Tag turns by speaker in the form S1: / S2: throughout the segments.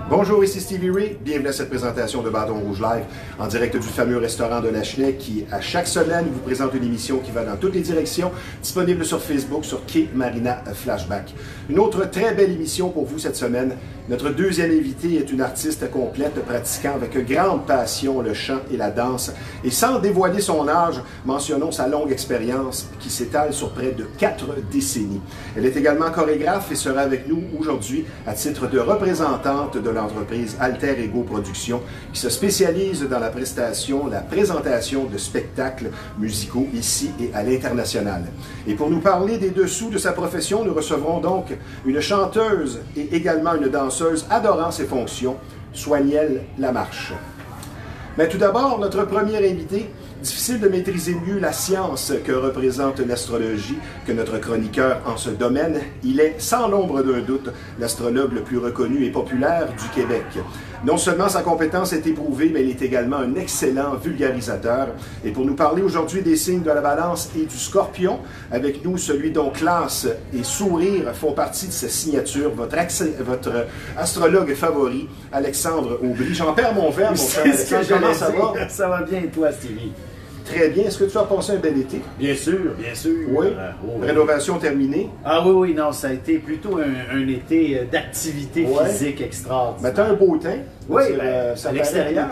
S1: Bonjour, ici Stevie Ray. Bienvenue à cette présentation de Bâton Rouge Live en direct du fameux restaurant de la Chenette qui, à chaque semaine, vous présente une émission qui va dans toutes les directions, disponible sur Facebook, sur Quai Marina Flashback. Une autre très belle émission pour vous cette semaine. Notre deuxième invitée est une artiste complète pratiquant avec grande passion le chant et la danse. Et sans dévoiler son âge, mentionnons sa longue expérience qui s'étale sur près de 4 décennies. Elle est également chorégraphe et sera avec nous aujourd'hui à titre de représentante de l'entreprise Alter Ego Productions qui se spécialise dans la présentation de spectacles musicaux ici et à l'international. Et pour nous parler des dessous de sa profession, nous recevrons donc une chanteuse et également une danseuse adorant ses fonctions, Soignelle Lamarche. Mais tout d'abord, notre premier invité. Difficile de maîtriser mieux la science que représente l'astrologie que notre chroniqueur en ce domaine. Il est, sans l'ombre d'un doute, l'astrologue le plus reconnu et populaire du Québec. Non seulement sa compétence est éprouvée, mais il est également un excellent vulgarisateur. Et pour nous parler aujourd'hui des signes de la Balance et du Scorpion, avec nous, celui dont classe et sourire font partie de sa signature, votre astrologue favori, Alexandre Aubry. J'en perds mon verbe, mon cher Alexandre. Comment ça va?
S2: Ça va bien, et toi, Stevie?
S1: Très bien. Est-ce que tu as passé un bel été?
S2: Bien sûr, bien sûr.
S1: Oui. Rénovation terminée?
S2: Ah oui, oui, non, ça a été plutôt un été d'activité physique extraordinaire.
S1: Mais tu as un beau teint.
S2: Oui, à l'extérieur.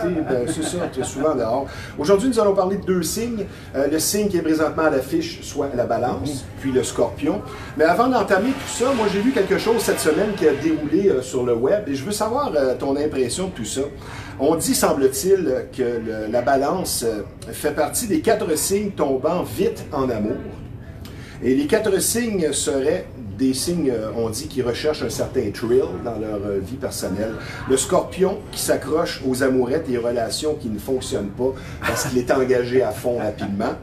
S1: C'est ça, tu es souvent dehors. Aujourd'hui, nous allons parler de deux signes. Le signe qui est présentement à l'affiche, soit la Balance, puis le Scorpion. Mais avant d'entamer tout ça, moi j'ai vu quelque chose cette semaine qui a déroulé sur le web et je veux savoir ton impression de tout ça. On dit, semble-t-il, que la Balance fait partie des 4 signes tombant vite en amour. Et les 4 signes seraient des signes, on dit, qui recherchent un certain thrill dans leur vie personnelle. Le Scorpion qui s'accroche aux amourettes et aux relations qui ne fonctionnent pas parce qu'il est engagé à fond rapidement.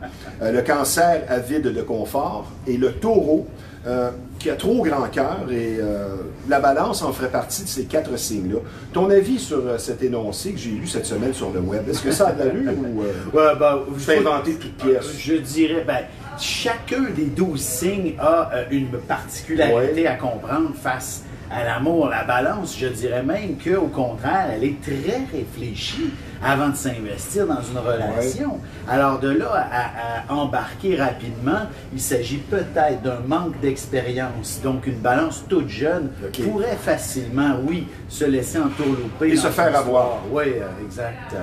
S1: Le Cancer avide de confort. Et le Taureau qui a trop grand cœur. Et la Balance en ferait partie de ces 4 signes-là. Ton avis sur cet énoncé que j'ai lu cette semaine sur le web, est-ce que ça a de l'allure ou je t'ai inventé toute pièce?
S2: Je dirais, chacun des 12 signes a une particularité à comprendre face à l'amour. La Balance, je dirais même qu'au contraire, elle est très réfléchie avant de s'investir dans une relation. Alors de là à embarquer rapidement, il s'agit peut-être d'un manque d'expérience. Donc une Balance toute jeune pourrait facilement, oui, se laisser entourlouper.
S1: Et se faire avoir.
S2: Oui, exact.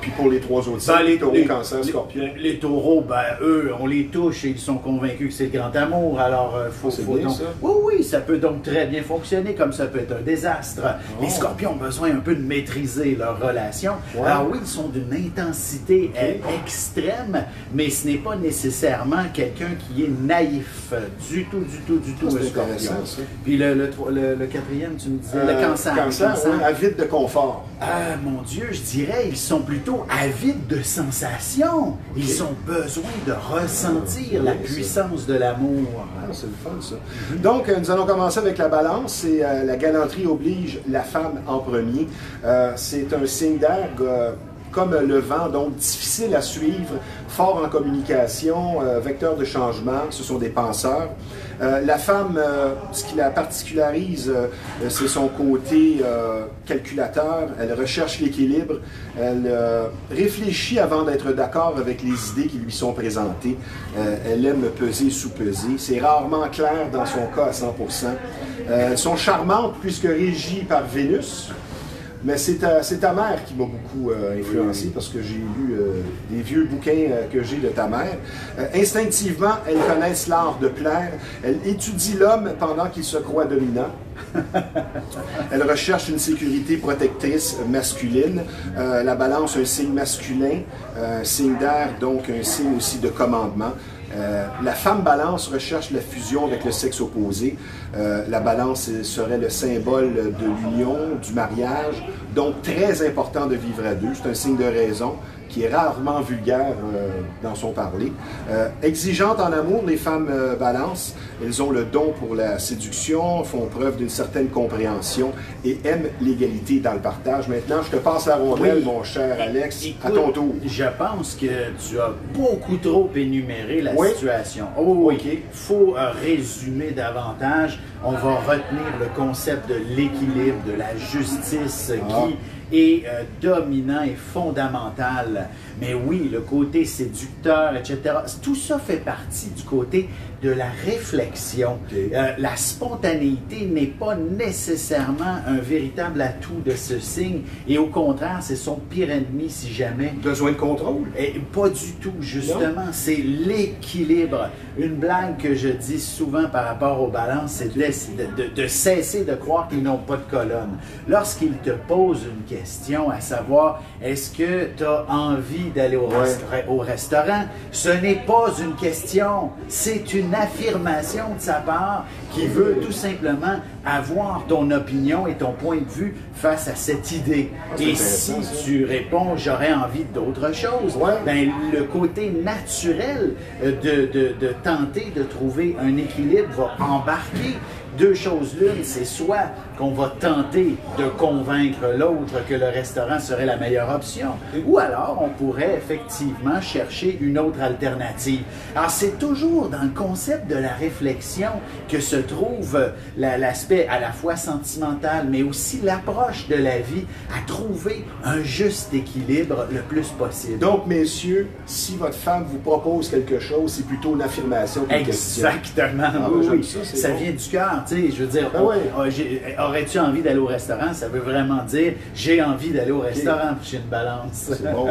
S1: Puis pour les 3 autres signes, les taureaux, Cancer, Scorpion.
S2: Les taureaux, eux, on les touche et ils sont convaincus que c'est le grand amour. Alors, faut
S1: bien,
S2: donc...
S1: ça.
S2: Oui, ça peut donc très bien fonctionner, comme ça peut être un désastre. Les Scorpions ont besoin un peu de maîtriser leur relation. Alors oui, ils sont d'une intensité extrême, mais ce n'est pas nécessairement quelqu'un qui est naïf du tout, le Scorpion. Puis le quatrième, tu me disais, le Cancer.
S1: Avide de confort.
S2: Mon Dieu, je dirais, ils sont plutôt avides de sensations. Ils ont besoin de ressentir la puissance de l'amour.
S1: C'est le fun, ça. Donc, nous allons commencer avec la Balance. Et la galanterie oblige la femme en premier. C'est un signe d'air comme le vent, donc difficile à suivre, fort en communication, vecteur de changement, ce sont des penseurs. La femme, ce qui la particularise, c'est son côté calculateur, elle recherche l'équilibre, elle réfléchit avant d'être d'accord avec les idées qui lui sont présentées, elle aime peser, sous-peser, c'est rarement clair dans son cas à 100%. Elles sont charmantes puisque régies par Vénus. Mais c'est ta mère qui m'a beaucoup influencé parce que j'ai lu des vieux bouquins que j'ai de ta mère. Instinctivement, elles connaissent l'art de plaire. Elles étudient l'homme pendant qu'il se croit dominant. Elle recherche une sécurité protectrice masculine. La Balance, un signe masculin, un signe d'air, donc un signe aussi de commandement. La femme Balance recherche la fusion avec le sexe opposé. La Balance serait le symbole de l'union, du mariage, donc très important de vivre à deux. C'est un signe de raison qui est rarement vulgaire dans son parler. Exigeantes en amour, les femmes Balance, elles ont le don pour la séduction, font preuve d'une certaine compréhension et aiment l'égalité dans le partage. Maintenant, je te passe la rondelle, mon cher Alex,
S2: écoute,
S1: à ton tour.
S2: Je pense que tu as beaucoup trop énuméré la situation.
S1: Il
S2: faut résumer davantage. on va retenir le concept de l'équilibre, de la justice qui est dominant et fondamental. Mais oui, le côté séducteur, etc., tout ça fait partie du côté de la réflexion. La spontanéité n'est pas nécessairement un véritable atout de ce signe, et au contraire, c'est son pire ennemi si jamais.
S1: Besoin de contrôle?
S2: Et pas du tout, justement, c'est l'équilibre. Une blague que je dis souvent par rapport aux balances, c'est de cesser de croire qu'ils n'ont pas de colonne. Lorsqu'ils te posent une question, à savoir, est-ce que tu as envie d'aller au restaurant? Ce n'est pas une question, c'est une affirmation de sa part qui veut tout simplement avoir ton opinion et ton point de vue face à cette idée. Et si tu réponds, j'aurais envie d'autre chose, ben, le côté naturel de tenter de trouver un équilibre va embarquer. Deux choses l'une, c'est soit qu'on va tenter de convaincre l'autre que le restaurant serait la meilleure option, ou alors on pourrait effectivement chercher une autre alternative. Alors c'est toujours dans le concept de la réflexion que se trouve l'aspect à la fois sentimental, mais aussi l'approche de la vie à trouver un juste équilibre le plus possible.
S1: Donc, messieurs, si votre femme vous propose quelque chose, c'est plutôt une affirmation qu'une question.
S2: Exactement, oui. Ça vient du cœur. Tu sais, je veux dire, aurais-tu envie d'aller au restaurant? Ça veut vraiment dire, j'ai envie d'aller au restaurant, puis j'ai une balance.
S1: C'est bon,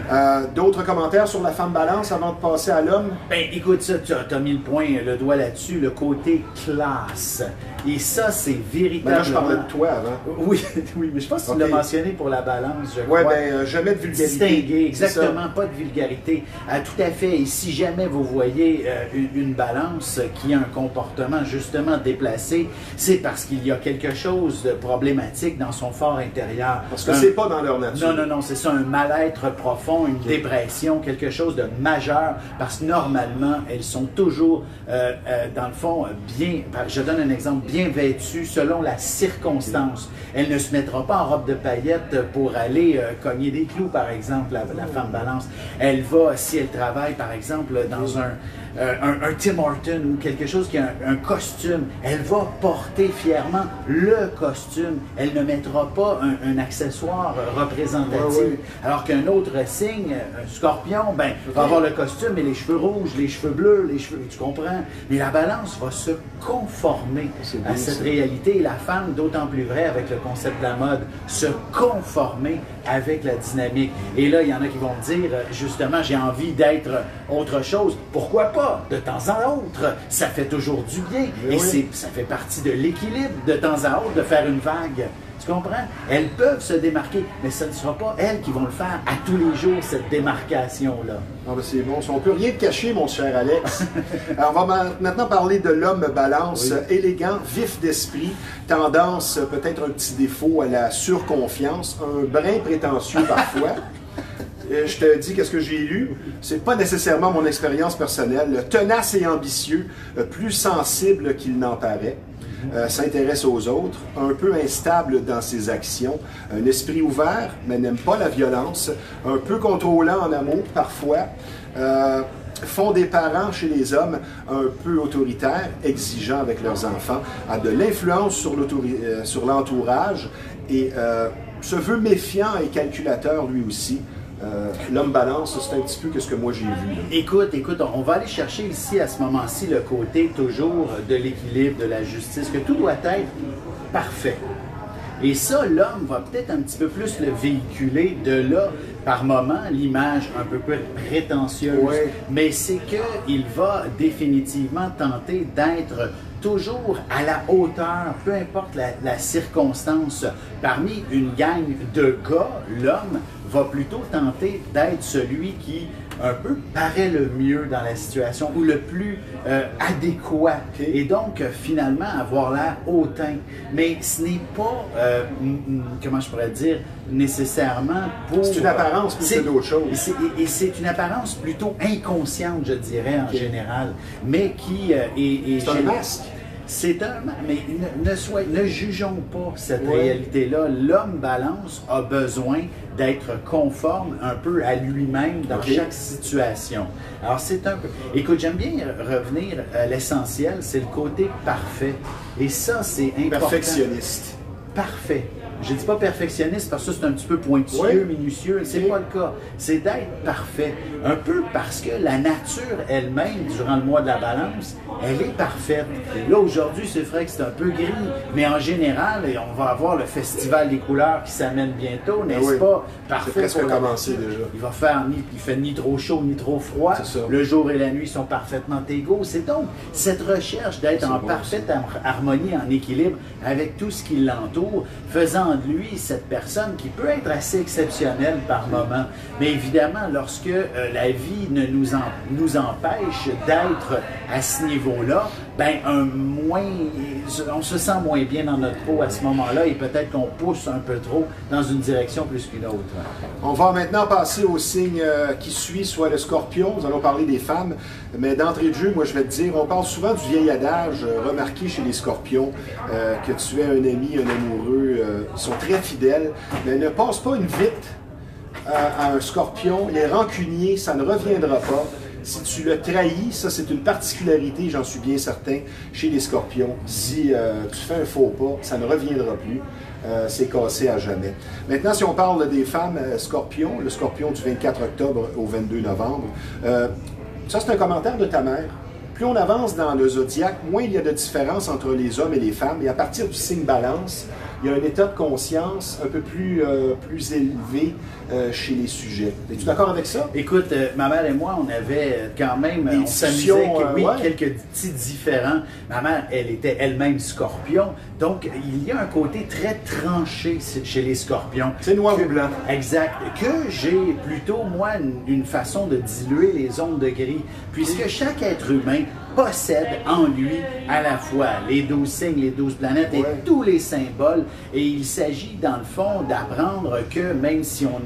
S1: ça. D'autres commentaires sur la femme balance avant de passer à l'homme?
S2: Ben, écoute, ça, tu as mis le doigt là-dessus, le côté classe. Et ça, c'est véritablement...
S1: Ben là, je parlais de toi avant.
S2: Oui, oui, mais je pense que tu l'as mentionné pour la balance, je crois.
S1: Oui, bien, jamais de vulgarité.
S2: Distinguer, exactement, pas de vulgarité. Tout à fait. Et si jamais vous voyez une balance qui a un comportement justement déplacé, c'est parce qu'il y a quelque chose de problématique dans son fort intérieur.
S1: Parce que c'est pas dans leur nature.
S2: Non, non, non, c'est ça, un mal-être profond, une dépression, quelque chose de majeur, parce que normalement, elles sont toujours, dans le fond, bien, je donne un exemple, bien vêtues selon la circonstance. Elle ne se mettra pas en robe de paillettes pour aller cogner des clous, par exemple, la femme balance. Elle va, si elle travaille, par exemple, dans un Tim Horton ou quelque chose qui a un costume, elle va porter fièrement le costume. Elle ne mettra pas un accessoire représentatif. Alors qu'un autre signe, un scorpion, ben, va avoir le costume et les cheveux rouges, les cheveux bleus, les cheveux, tu comprends? Mais la balance va se conformer à cette réalité. Et la femme, d'autant plus vrai avec le concept de la mode, se conformer avec la dynamique. Et là, il y en a qui vont me dire, justement, j'ai envie d'être autre chose. Pourquoi pas? De temps en autre. Ça fait toujours du bien. Et ça fait partie de l'équilibre, de temps en autre, de faire une vague. Tu comprends? Elles peuvent se démarquer, mais ce ne sera pas elles qui vont le faire à tous les jours, cette démarcation-là.
S1: Ah ben c'est bon, on ne peut rien te cacher, mon cher Alex. Alors, on va maintenant parler de l'homme balance, élégant, vif d'esprit, tendance, peut-être un petit défaut à la surconfiance, un brin prétentieux parfois. Je te dis qu'est-ce que j'ai lu, c'est pas nécessairement mon expérience personnelle, tenace et ambitieux, plus sensible qu'il n'en paraît. S'intéresse aux autres, un peu instable dans ses actions, un esprit ouvert, mais n'aime pas la violence, un peu contrôlant en amour parfois, font des parents chez les hommes un peu autoritaires, exigeants avec leurs enfants, a de l'influence sur l'entourage et se veut méfiant et calculateur lui aussi. L'homme balance, c'est un petit peu ce que moi j'ai vu. Là.
S2: Écoute, on va aller chercher ici, à ce moment-ci, le côté toujours de l'équilibre, de la justice, que tout doit être parfait. Et ça, l'homme va peut-être un petit peu plus le véhiculer de là, par moment, l'image un peu plus prétentieuse. Mais c'est qu'il va définitivement tenter d'être toujours à la hauteur, peu importe la circonstance. Parmi une gang de gars, l'homme va plutôt tenter d'être celui qui un peu paraît le mieux dans la situation ou le plus adéquat. Et donc, finalement, avoir l'air hautain. Mais ce n'est pas, comment je pourrais dire, nécessairement pour...
S1: C'est une apparence plus que d'autres choses.
S2: Et c'est une apparence plutôt inconsciente, je dirais, en général, mais qui est...
S1: C'est un masque.
S2: c'est un... Mais ne jugeons pas cette réalité-là. L'homme balance a besoin d'être conforme un peu à lui-même dans chaque situation. Alors c'est un peu... Écoute, j'aime bien revenir à l'essentiel, c'est le côté parfait. Et ça, c'est important.
S1: Perfectionniste.
S2: Parfait. Je ne dis pas perfectionniste parce que c'est un petit peu pointilleux, minutieux, c'est pas le cas. C'est d'être parfait. Un peu parce que la nature elle-même, durant le mois de la balance, elle est parfaite. Là, aujourd'hui, c'est vrai que c'est un peu gris, mais en général, on va avoir le Festival des couleurs qui s'amène bientôt, n'est-ce pas? Parfait.
S1: C'est presque commencé déjà.
S2: Il fait ni trop chaud, ni trop froid. Le jour et la nuit sont parfaitement égaux. C'est donc cette recherche d'être en parfaite harmonie, en équilibre avec tout ce qui l'entoure, faisant de lui cette personne qui peut être assez exceptionnelle par moment. Mais évidemment, lorsque la vie ne nous empêche d'être à ce niveau-là, ben on se sent moins bien dans notre peau à ce moment-là et peut-être qu'on pousse un peu trop dans une direction plus qu'une autre.
S1: On va maintenant passer au signe qui suit, soit le Scorpion. Nous allons parler des femmes, mais d'entrée de jeu, moi je vais te dire, on parle souvent du vieil adage remarqué chez les Scorpions, que tu es un ami, un amoureux, ils sont très fidèles, mais ne passe pas une vite à un Scorpion. Les rancuniers, ça ne reviendra pas. Si tu le trahis, ça c'est une particularité, j'en suis bien certain, chez les Scorpions. Si tu fais un faux pas, ça ne reviendra plus. C'est cassé à jamais. Maintenant, si on parle des femmes Scorpions, le Scorpion du 24 octobre au 22 novembre, ça c'est un commentaire de ta mère. Plus on avance dans le zodiaque, moins il y a de différence entre les hommes et les femmes. Et à partir du signe Balance, il y a un état de conscience un peu plus élevé chez les sujets. Es-tu d'accord avec ça?
S2: Écoute, ma mère et moi, on avait quand même, on s'amusait quelques petits différents. Ma mère, elle était elle-même Scorpion, donc il y a un côté très tranché chez les Scorpions.
S1: C'est noir ou blanc.
S2: Exact. Que j'ai plutôt, moi, une façon de diluer les ondes de gris, puisque chaque être humain possède en lui à la fois les 12 signes, les 12 planètes et tous les symboles. Et il s'agit, dans le fond, d'apprendre que même si on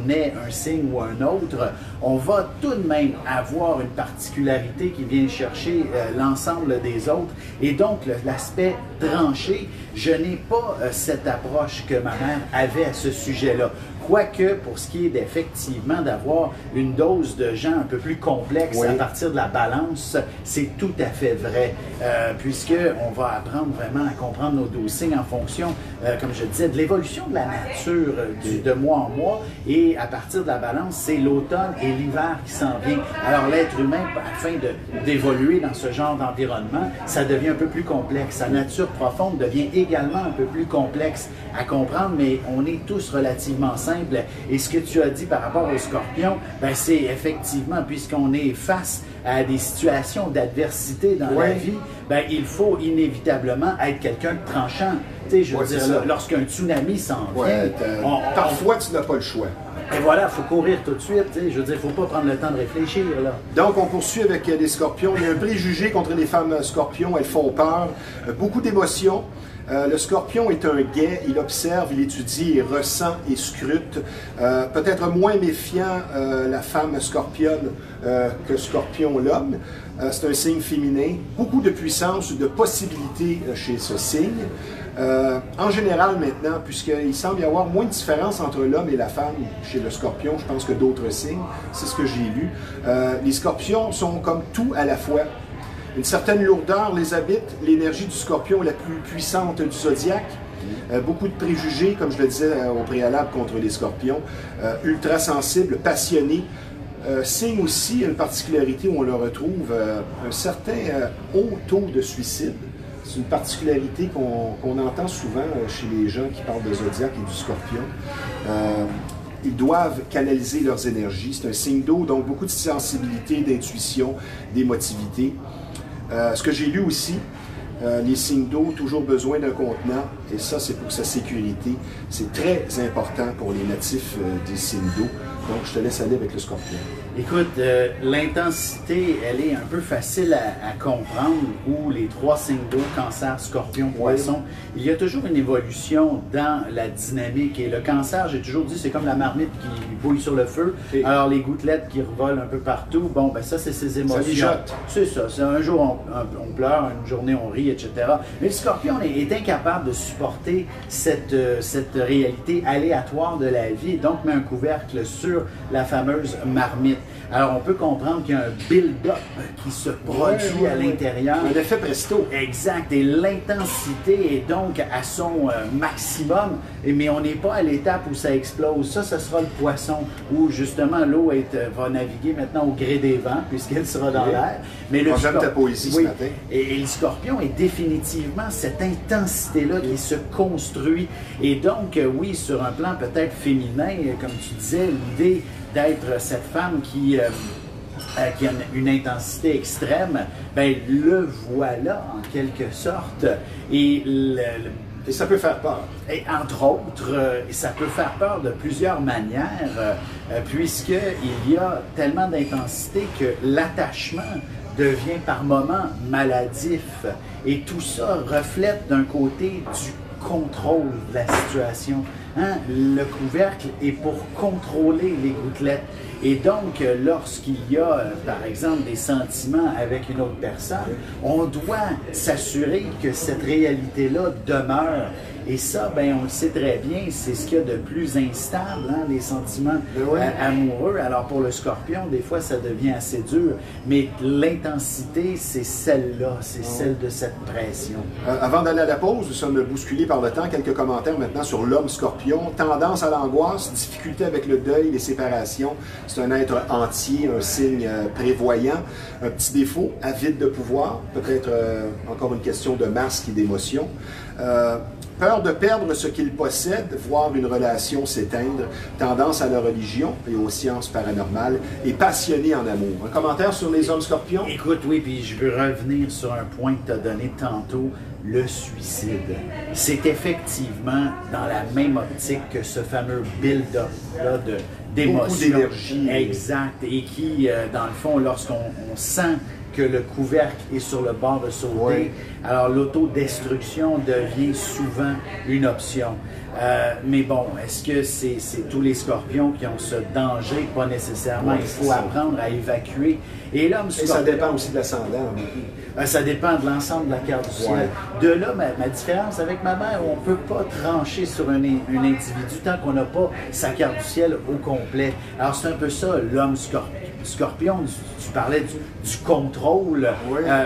S2: est un signe ou un autre, on va tout de même avoir une particularité qui vient chercher l'ensemble des autres. Et donc, l'aspect tranché, je n'ai pas cette approche que ma mère avait à ce sujet-là. Quoique, pour ce qui est effectivement d'avoir une dose de gens un peu plus complexes à partir de la balance, c'est tout à fait vrai, puisqu'on va apprendre vraiment à comprendre nos 12 signes en fonction, comme je disais, de l'évolution de la nature de mois en mois, et à partir de la balance, c'est l'automne et l'hiver qui s'en vient. Alors l'être humain, afin d'évoluer dans ce genre d'environnement, ça devient un peu plus complexe. Sa nature profonde devient également un peu plus complexe à comprendre, mais on est tous relativement simples. Et ce que tu as dit par rapport aux Scorpions, ben c'est effectivement, puisqu'on est face à des situations d'adversité dans la vie, ben il faut inévitablement être quelqu'un de tranchant. Tu sais, je veux dire, lorsqu'un tsunami s'en vient,
S1: parfois tu n'as pas le choix.
S2: Et voilà, il faut courir tout de suite. Je veux dire, il ne faut pas prendre le temps de réfléchir. Là.
S1: Donc, on poursuit avec les Scorpions. Il y a un préjugé contre les femmes Scorpions. Elles font peur. Beaucoup d'émotions. Le Scorpion est un guet. Il observe, il étudie, il ressent et scrute. Peut-être moins méfiant la femme Scorpionne que Scorpion l'homme. C'est un signe féminin. Beaucoup de puissance, de possibilités chez ce signe. En général maintenant, puisqu'il semble y avoir moins de différence entre l'homme et la femme chez le Scorpion, je pense que d'autres signes, c'est ce que j'ai lu. Les Scorpions sont comme tout à la fois. Une certaine lourdeur les habite, l'énergie du Scorpion est la plus puissante du zodiaque. Beaucoup de préjugés, comme je le disais au préalable, contre les Scorpions. Ultra sensibles, passionnés. Signe aussi une particularité où on le retrouve, un certain haut taux de suicide. C'est une particularité qu'on entend souvent chez les gens qui parlent de zodiaque et du Scorpion. Ils doivent canaliser leurs énergies. C'est un signe d'eau, donc beaucoup de sensibilité, d'intuition, d'émotivité. Ce que j'ai lu aussi, les signes d'eau ont toujours besoin d'un contenant, et ça, c'est pour sa sécurité. C'est très important pour les natifs des signes d'eau Donc, je te laisse aller avec le scorpion.
S2: Écoute, l'intensité, elle est un peu facile à comprendre, où les 3 signes d'eau, cancer, scorpion, poisson, il y a toujours une évolution dans la dynamique. Et le cancer, j'ai toujours dit, c'est comme la marmite qui bouille sur le feu. Alors, les gouttelettes qui revolent un peu partout, bon, ben ça, c'est ses émotions. C'est ça. Un jour, on pleure, une journée, on rit, etc. Mais le scorpion est incapable de supporter cette réalité aléatoire de la vie, et donc met un couvercle sur la fameuse marmite. Alors, on peut comprendre qu'il y a un build-up qui se produit à l'intérieur.
S1: Un effet presto.
S2: Exact. Et l'intensité est donc à son maximum, mais on n'est pas à l'étape où ça explose. Ça, ce sera le poisson, où justement l'eau va naviguer maintenant au gré des vents, puisqu'elle sera dans l'air. Mais le
S1: j'aime ta poésie ce matin.
S2: Et le scorpion est définitivement cette intensité-là qui se construit. Et donc, oui, sur un plan peut-être féminin, comme tu disais, l'idée d'être cette femme qui a une intensité extrême, ben le voilà en quelque sorte. Et
S1: ça peut faire peur.
S2: Et entre autres, ça peut faire peur de plusieurs manières, puisqu'il y a tellement d'intensité que l'attachement devient par moments maladif. Et tout ça reflète d'un côté du contrôle de la situation. Hein? Le couvercle est pour contrôler les gouttelettes. Et donc, lorsqu'il y a, par exemple, des sentiments avec une autre personne, on doit s'assurer que cette réalité-là demeure. Et ça, ben, on le sait très bien, c'est ce qu'il y a de plus instable, hein, les sentiments amoureux. Alors pour le scorpion, des fois, ça devient assez dur, mais l'intensité, c'est celle-là, c'est celle de cette pression.
S1: Avant d'aller à la pause, nous sommes bousculés par le temps. Quelques commentaires maintenant sur l'homme scorpion. Tendance à l'angoisse, difficulté avec le deuil, les séparations. C'est un être entier, un signe prévoyant. Un petit défaut, avide de pouvoir. Peut-être encore une question de masque et d'émotion. Peur de perdre ce qu'il possède, voir une relation s'éteindre, tendance à la religion et aux sciences paranormales, et passionné en amour. Un commentaire sur les hommes scorpions?
S2: Écoute, oui, puis je veux revenir sur un point que tu as donné tantôt, le suicide. C'est effectivement dans la même optique que ce fameux build-up-là d'émotions.
S1: Beaucoup d'énergie.
S2: Exact. Et qui, dans le fond, lorsqu'on sent que le couvercle est sur le bord de sauter, alors l'autodestruction devient souvent une option. Mais bon, est-ce que c'est tous les scorpions qui ont ce danger? Pas nécessairement. Il faut apprendre à évacuer. Et l'homme scorpion...
S1: Et ça dépend aussi de l'ascendant.
S2: Ça dépend de l'ensemble de la carte du ciel. De là, ma différence avec ma mère, on ne peut pas trancher sur un individu tant qu'on n'a pas sa carte du ciel au complet. Alors c'est un peu ça, l'homme scorpion. Tu parlais du contrôle.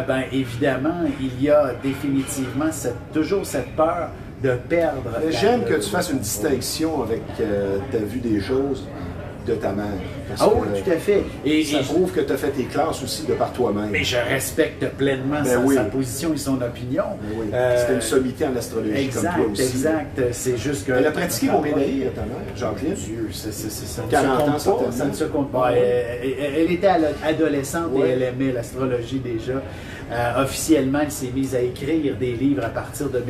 S2: Ben, évidemment, il y a définitivement toujours cette peur de perdre.
S1: J'aime que tu fasses une distinction avec ta vue des choses de ta mère.
S2: Oui, tout à fait.
S1: Et ça prouve que tu as fait tes classes aussi de par toi-même.
S2: Mais je respecte pleinement sa position et son opinion.
S1: C'était une sommité en astrologie comme toi aussi.
S2: Exact. C'est juste que...
S1: Elle a pratiqué mon médaillé, ta mère, Jacqueline.
S2: Dieu, ça ne se compte pas. Elle était adolescente et elle aimait l'astrologie déjà. Officiellement, elle s'est mise à écrire des livres à partir de 1980-81.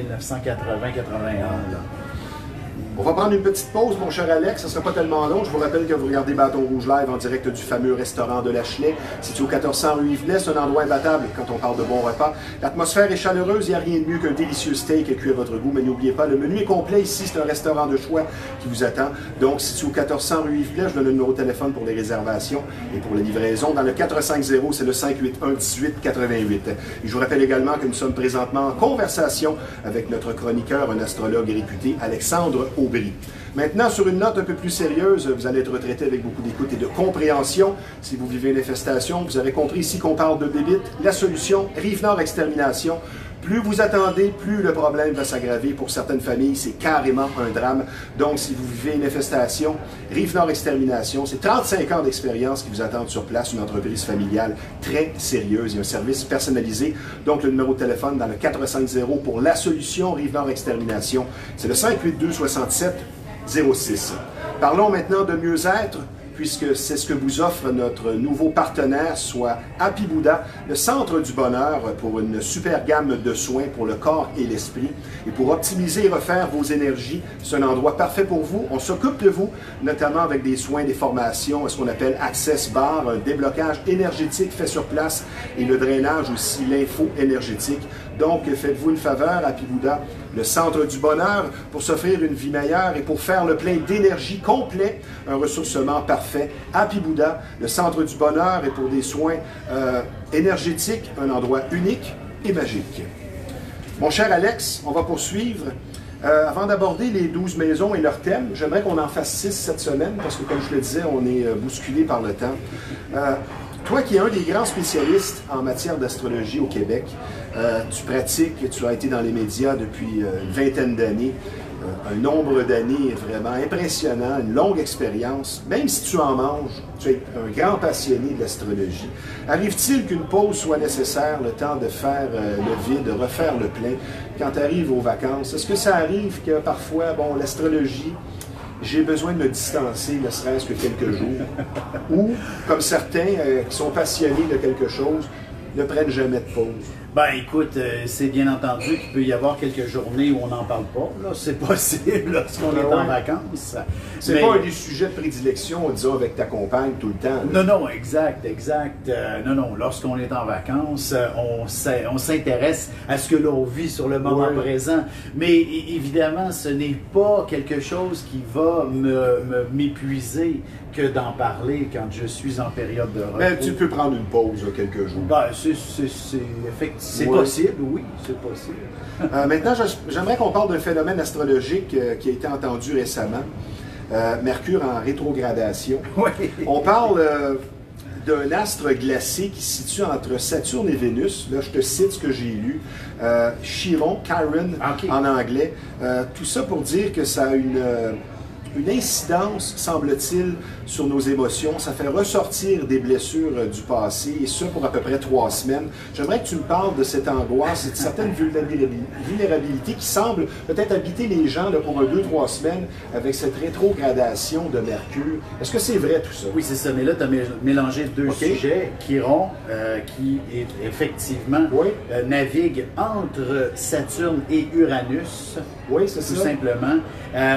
S1: On va prendre une petite pause, mon cher Alex. Ça ne sera pas tellement long. Je vous rappelle que vous regardez Bâton Rouge Live en direct du fameux restaurant de Lachenay, situé au 1400 rue Yvelet. C'est un endroit imbattable quand on parle de bons repas. L'atmosphère est chaleureuse. Il n'y a rien de mieux qu'un délicieux steak cuit à votre goût. Mais n'oubliez pas, le menu est complet ici. C'est un restaurant de choix qui vous attend. Donc, situé au 1400 rue Yvelet, je donne le numéro de téléphone pour les réservations et pour la livraison. Dans le 450, c'est le 581-1888. Et je vous rappelle également que nous sommes présentement en conversation avec notre chroniqueur, un astrologue réputé, Alexandre Aubry. Maintenant, sur une note un peu plus sérieuse, vous allez être retraité avec beaucoup d'écoute et de compréhension. Si vous vivez une infestation, vous avez compris ici qu'on parle de bébite. La solution, Rive-Nord Extermination. Plus vous attendez, plus le problème va s'aggraver. Pour certaines familles, c'est carrément un drame. Donc, si vous vivez une infestation, Rive-Nord Extermination, c'est 35 ans d'expérience qui vous attendent sur place, une entreprise familiale très sérieuse et un service personnalisé. Donc, le numéro de téléphone dans le 450 pour la solution Rive-Nord Extermination, c'est le 582-67-06. Parlons maintenant de mieux-être. puisque c'est ce que vous offre notre nouveau partenaire, soit Happy Buddha, le centre du bonheur pour une super gamme de soins pour le corps et l'esprit. Et pour optimiser et refaire vos énergies, c'est un endroit parfait pour vous. On s'occupe de vous, notamment avec des soins, des formations, ce qu'on appelle Access Bar, un déblocage énergétique fait sur place et le drainage aussi, l'info énergétique. Donc, faites-vous une faveur, Happy Buddha, le centre du bonheur, pour s'offrir une vie meilleure et pour faire le plein d'énergie complet, un ressourcement parfait. Happy Buddha, le centre du bonheur et pour des soins énergétiques, un endroit unique et magique. Mon cher Alex, on va poursuivre. Avant d'aborder les 12 maisons et leurs thèmes, j'aimerais qu'on en fasse 6 cette semaine, parce que comme je le disais, on est bousculé par le temps. Toi qui es un des grands spécialistes en matière d'astrologie au Québec, tu pratiques, tu as été dans les médias depuis une vingtaine d'années, un nombre d'années vraiment impressionnant, une longue expérience. Même si tu en manges, tu es un grand passionné de l'astrologie. Arrive-t-il qu'une pause soit nécessaire, le temps de faire le vide, de refaire le plein, quand tu arrives aux vacances? Est-ce que ça arrive que parfois, bon, l'astrologie, j'ai besoin de me distancer, ne serait-ce que quelques jours, ou, comme certains qui sont passionnés de quelque chose, ne prennent jamais de pause?
S2: Ben écoute, c'est bien entendu qu'il peut y avoir quelques journées où on n'en parle pas. Là, c'est possible lorsqu'on est en vacances.
S1: C'est pas un des sujets de prédilection, disons, avec ta compagne tout le temps.
S2: Là. Non, exact. Non, lorsqu'on est en vacances, on s'intéresse à ce que l'on vit sur le moment présent. Mais évidemment, ce n'est pas quelque chose qui va m'épuiser que d'en parler quand je suis en période de repos.
S1: Mais tu peux prendre une pause quelques jours.
S2: Ben, c'est possible, oui, c'est possible.
S1: Maintenant, j'aimerais qu'on parle d'un phénomène astrologique qui a été entendu récemment. Mercure en rétrogradation.
S2: Oui.
S1: On parle d'un astre glacé qui se situe entre Saturne et Vénus. Là, je te cite ce que j'ai lu. Chiron, en anglais. Tout ça pour dire que ça a une incidence, semble-t-il, sur nos émotions. Ça fait ressortir des blessures du passé, et ça pour à peu près 3 semaines. J'aimerais que tu me parles de cette angoisse et de certaines vulnérabilités qui semblent peut-être habiter les gens là, pour 2-3 semaines avec cette rétrogradation de Mercure. Est-ce que c'est vrai tout ça?
S2: Oui, c'est ça. Mais là, tu as mélangé 2 sujets. Chiron, qui est effectivement navigue entre Saturne et Uranus.
S1: Oui, c'est ça.
S2: Tout simplement.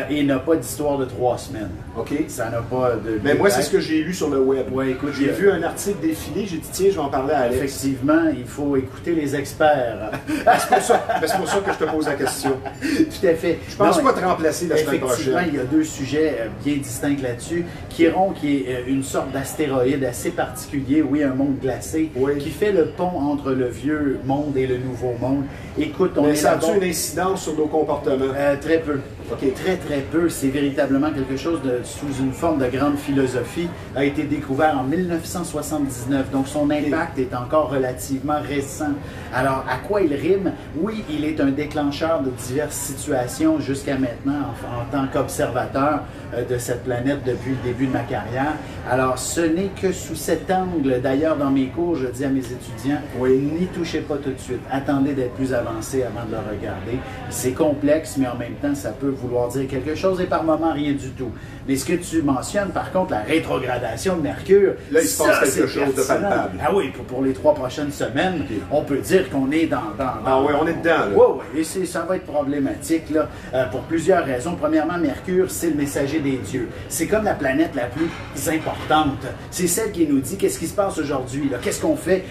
S2: Et n'a pas d'histoire de 3 semaines.
S1: OK.
S2: Ça n'a pas de...
S1: Mais moi, c'est ce que j'ai lu sur le web.
S2: Ouais, écoute,
S1: j'ai vu un article défiler, j'ai dit, tiens, je vais en parler à Alex.
S2: Effectivement, il faut écouter les experts.
S1: C'est pour ça que je te pose la question.
S2: Tout à fait.
S1: Je pense pas te remplacer la semaine prochaine.
S2: Effectivement, il y a 2 sujets bien distincts là-dessus. Chiron, qui est une sorte d'astéroïde assez particulier, oui, un monde glacé, qui fait le pont entre le vieux monde et le nouveau monde. Écoute,
S1: Mais ça a-tu une incidence sur nos comportements?
S2: Très peu. Très, très peu. C'est véritablement quelque chose sous une forme de grande philosophie. A été découvert en 1979. Donc, son impact est encore relativement récent. Alors, à quoi il rime? Oui, il est un déclencheur de diverses situations jusqu'à maintenant en tant qu'observateur de cette planète depuis le début de ma carrière. Alors, ce n'est que sous cet angle. D'ailleurs, dans mes cours, je dis à mes étudiants, n'y touchez pas tout de suite. Attendez d'être plus avancé avant de le regarder. C'est complexe, mais en même temps, ça peut vouloir dire quelque chose et par moment, rien du tout. Mais ce que tu mentionnes, par contre, la rétrogradation de Mercure,
S1: là, il se passe quelque chose de palpable.
S2: Ah oui, pour les 3 prochaines semaines, on peut dire qu'on est dans
S1: ah oui, on est dedans.
S2: Oui, et ça va être problématique là, pour plusieurs raisons. Premièrement, Mercure, c'est le messager des dieux. C'est comme la planète la plus importante. C'est celle qui nous dit qu'est-ce qui se passe aujourd'hui, qu'est-ce qu'on fait,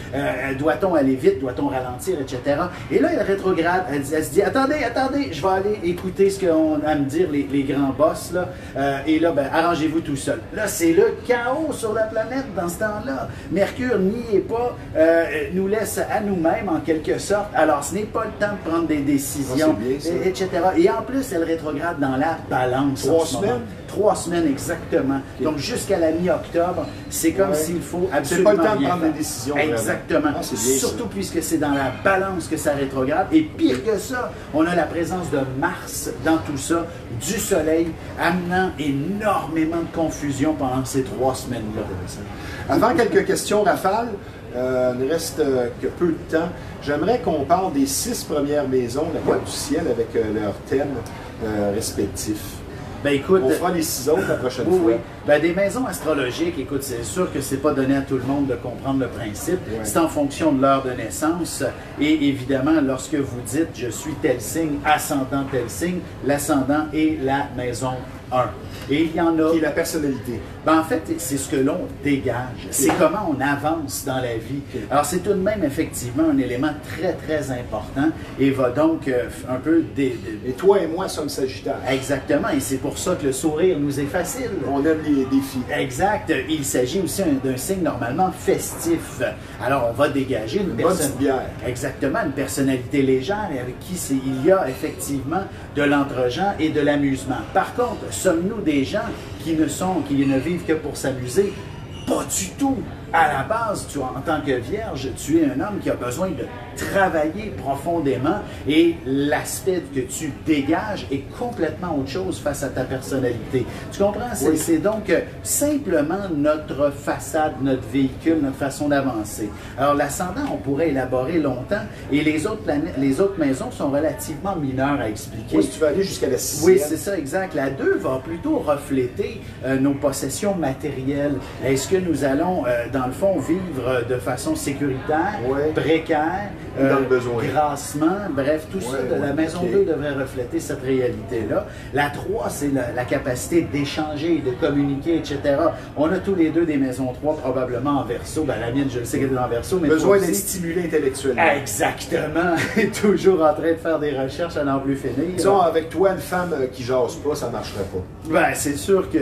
S2: doit-on aller vite, doit-on ralentir, etc. Et là, elle rétrograde, elle se dit, attendez, je vais aller écouter ce qu'ont à me dire les grands boss, là, et là, ben, arrangez-vous tout seul. Là, c'est le chaos sur la planète dans ce temps-là. Mercure n'y est pas, nous laisse à nous-mêmes, en quelque sorte. Alors, ce n'est pas le temps de prendre des décisions, etc. Et en plus, elle rétrograde dans la balance.
S1: 3 semaines?
S2: 3 semaines exactement. Donc, jusqu'à la mi-octobre, c'est comme s'il faut absolument
S1: c'est pas le temps de
S2: rien
S1: prendre
S2: faire.
S1: des décisions.
S2: Exactement.
S1: Ah, c'est bien,
S2: surtout puisque c'est dans la balance que ça rétrograde. Et pire que ça, on a la présence de Mars dans tout ça, du Soleil, amenant énormément de confusion pendant ces 3 semaines-là.
S1: Avant quelques questions rafales, il ne reste que peu de temps. J'aimerais qu'on parle des 6 premières maisons de la carte du ciel avec leurs thèmes respectifs.
S2: Ben écoute,
S1: on fera les 6 autres la prochaine
S2: oui,
S1: fois.
S2: oui. Ben, des maisons astrologiques, écoute, c'est sûr que c'est pas donné à tout le monde de comprendre le principe.
S1: Ouais.
S2: C'est en fonction de l'heure de naissance. Et évidemment, lorsque vous dites je suis tel signe, ascendant tel signe, l'ascendant est la maison 1. Et il y en a.
S1: Qui est la personnalité.
S2: Ben, en fait, c'est ce que l'on dégage. C'est comment on avance dans la vie. Alors, c'est tout de même effectivement un élément très, très important et va donc un peu...
S1: Et toi et moi sommes Sagittaires.
S2: Exactement. Et c'est pour ça que le sourire nous est facile.
S1: On aime les défis.
S2: Exact. Il s'agit aussi d'un signe normalement festif. Alors, on va dégager une
S1: bonne petite bière.
S2: Exactement. Une personnalité légère et avec qui il y a effectivement de l'entre-gens et de l'amusement. Par contre, sommes-nous des gens qui ne vivent que pour s'amuser? Pas du tout. À la base, en tant que vierge, tu es un homme qui a besoin de travailler profondément et l'aspect que tu dégages est complètement autre chose face à ta personnalité. Tu comprends?
S1: Oui.
S2: C'est donc simplement notre façade, notre véhicule, notre façon d'avancer. Alors, l'ascendant, on pourrait élaborer longtemps et les autres maisons sont relativement mineures à expliquer.
S1: Oui, si tu veux aller jusqu'à la 6e.
S2: Oui, c'est ça, exact. La 2 va plutôt refléter nos possessions matérielles. Est-ce que nous allons, dans le fond, vivre de façon sécuritaire,
S1: ouais.
S2: précaire,
S1: dans le besoin.
S2: grassement, bref, tout ça de la maison
S1: okay.
S2: 2 devrait refléter cette réalité-là. La 3, c'est la capacité d'échanger, de communiquer, etc. On a tous les deux des maisons 3 probablement en verso. Ben, la mienne, je le sais qu'elle est en verso, mais
S1: besoin d'être stimulé intellectuellement.
S2: Exactement. Toujours en train de faire des recherches à n'en plus finir.
S1: Disons, avec toi, une femme qui jase pas, ça marcherait pas.
S2: Ben, c'est sûr que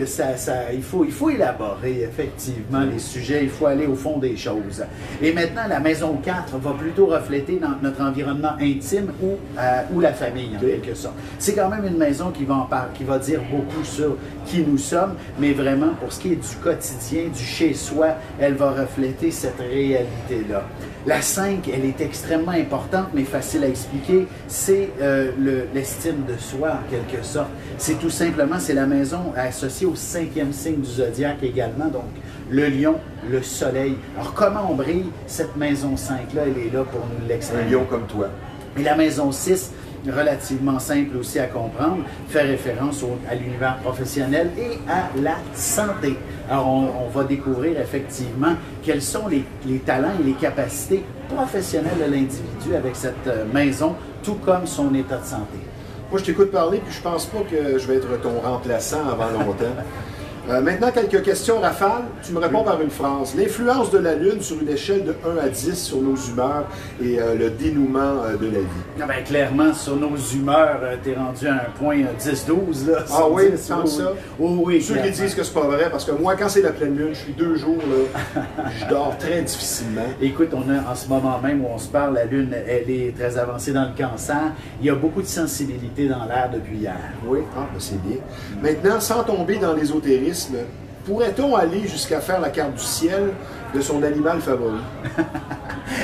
S2: il faut élaborer effectivement les sujets, il faut aller au fond des choses. Et maintenant, la maison 4 va plutôt refléter dans notre environnement intime ou la famille, en quelque sorte. C'est quand même une maison qui va dire beaucoup sur qui nous sommes, mais vraiment, pour ce qui est du quotidien, du chez-soi, elle va refléter cette réalité-là. La 5, elle est extrêmement importante, mais facile à expliquer. C'est l'estime de soi, en quelque sorte. C'est tout simplement, c'est la maison associée au 5e signe du zodiaque également, donc le lion, le soleil. Alors, comment on brille? Cette maison 5-là, elle est là pour nous l'exprimer.
S1: Un lion comme toi.
S2: Et la maison 6, relativement simple aussi à comprendre, fait référence à l'univers professionnel et à la santé. Alors, on va découvrir effectivement quels sont les talents et les capacités professionnelles de l'individu avec cette maison, tout comme son état de santé.
S1: Moi, je t'écoute parler, puis je pense pas que je vais être ton remplaçant avant longtemps. Maintenant, quelques questions rafales. Tu me réponds par une phrase. L'influence de la Lune sur une échelle de 1 à 10 sur nos humeurs et le dénouement de la vie.
S2: Ah ben, clairement, sur nos humeurs, tu es rendu à un point 10-12.
S1: Ah oui, tu penses ça?
S2: Oh, oui,
S1: ceux qui disent que c'est pas vrai, parce que moi, quand c'est la pleine Lune, je suis 2 jours, là, je dors très difficilement.
S2: Écoute, on a en ce moment même où on se parle, la Lune, elle est très avancée dans le cancer. Il y a beaucoup de sensibilité dans l'air depuis hier.
S1: Oui, ben c'est bien. Maintenant, sans tomber dans l'ésotérisme, pourrait-on aller jusqu'à faire la carte du ciel de son animal favori?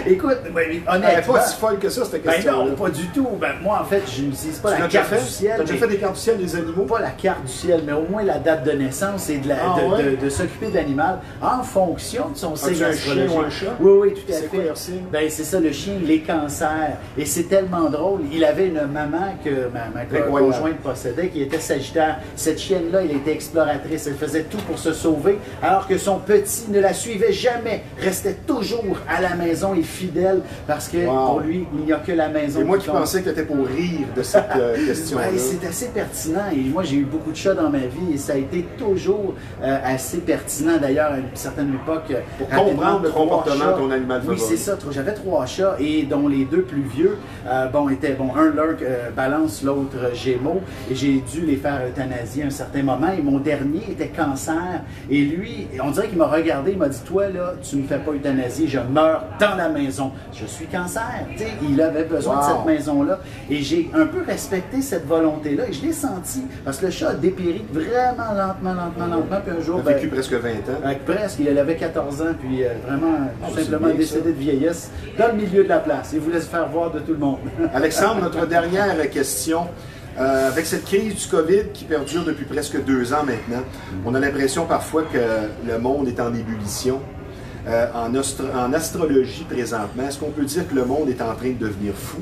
S2: Écoute, honnêtement...
S1: Elle n'est pas si folle que ça, cette question.
S2: Ben non, pas du tout. Ben, moi, en fait, je n'utilise pas la carte du ciel.
S1: Tu as déjà fait des cartes du ciel des animaux?
S2: Pas la carte du ciel, mais au moins la date de naissance et de s'occuper de l'animal en fonction de son signe astrologique.
S1: Chien ou un chat?
S2: Oui, oui, tout à fait.
S1: C'est quoi leur signe?
S2: Ben, c'est ça, le chien, les cancers. Et c'est tellement drôle. Il avait une maman que ma conjointe possédait qui était Sagittaire. Cette chienne-là, elle était exploratrice. Elle faisait tout pour se sauver, alors que son petit ne la suivait jamais, restait toujours à la maison et fidèle, parce que pour lui, il n'y a que la maison.
S1: Et moi qui pensais que tu étais pour rire de cette question-là.
S2: Ben, c'est assez pertinent. Et moi, j'ai eu beaucoup de chats dans ma vie et ça a été toujours assez pertinent. D'ailleurs, à une certaine époque,
S1: pour comprendre le comportement de ton animal favori.
S2: Oui, c'est ça. J'avais 3 chats et dont les 2 plus vieux étaient, un Lurk Balance, l'autre Gémeaux. Et j'ai dû les faire euthanasier à un certain moment. Et mon dernier était Cancer. Et lui, on dirait qu'il m'a regardé, il m'a dit, toi, là, tu ne me fais pas euthanasier, je meurs dans la maison. Je suis Cancer. Tu sais, il avait besoin de cette maison-là. Et j'ai un peu respecté cette volonté-là. Et je l'ai senti, parce que le chat a dépéri vraiment lentement. Puis un jour...
S1: Il a vécu presque 20 ans.
S2: Presque. Il avait 14 ans, puis vraiment, tout simplement décédé de vieillesse dans le milieu de la place. Il voulait se faire voir de tout le monde.
S1: Alexandre, notre dernière question. Avec cette crise du COVID qui perdure depuis presque 2 ans maintenant, on a l'impression parfois que le monde est en ébullition. en astrologie présentement. Est-ce qu'on peut dire que le monde est en train de devenir fou?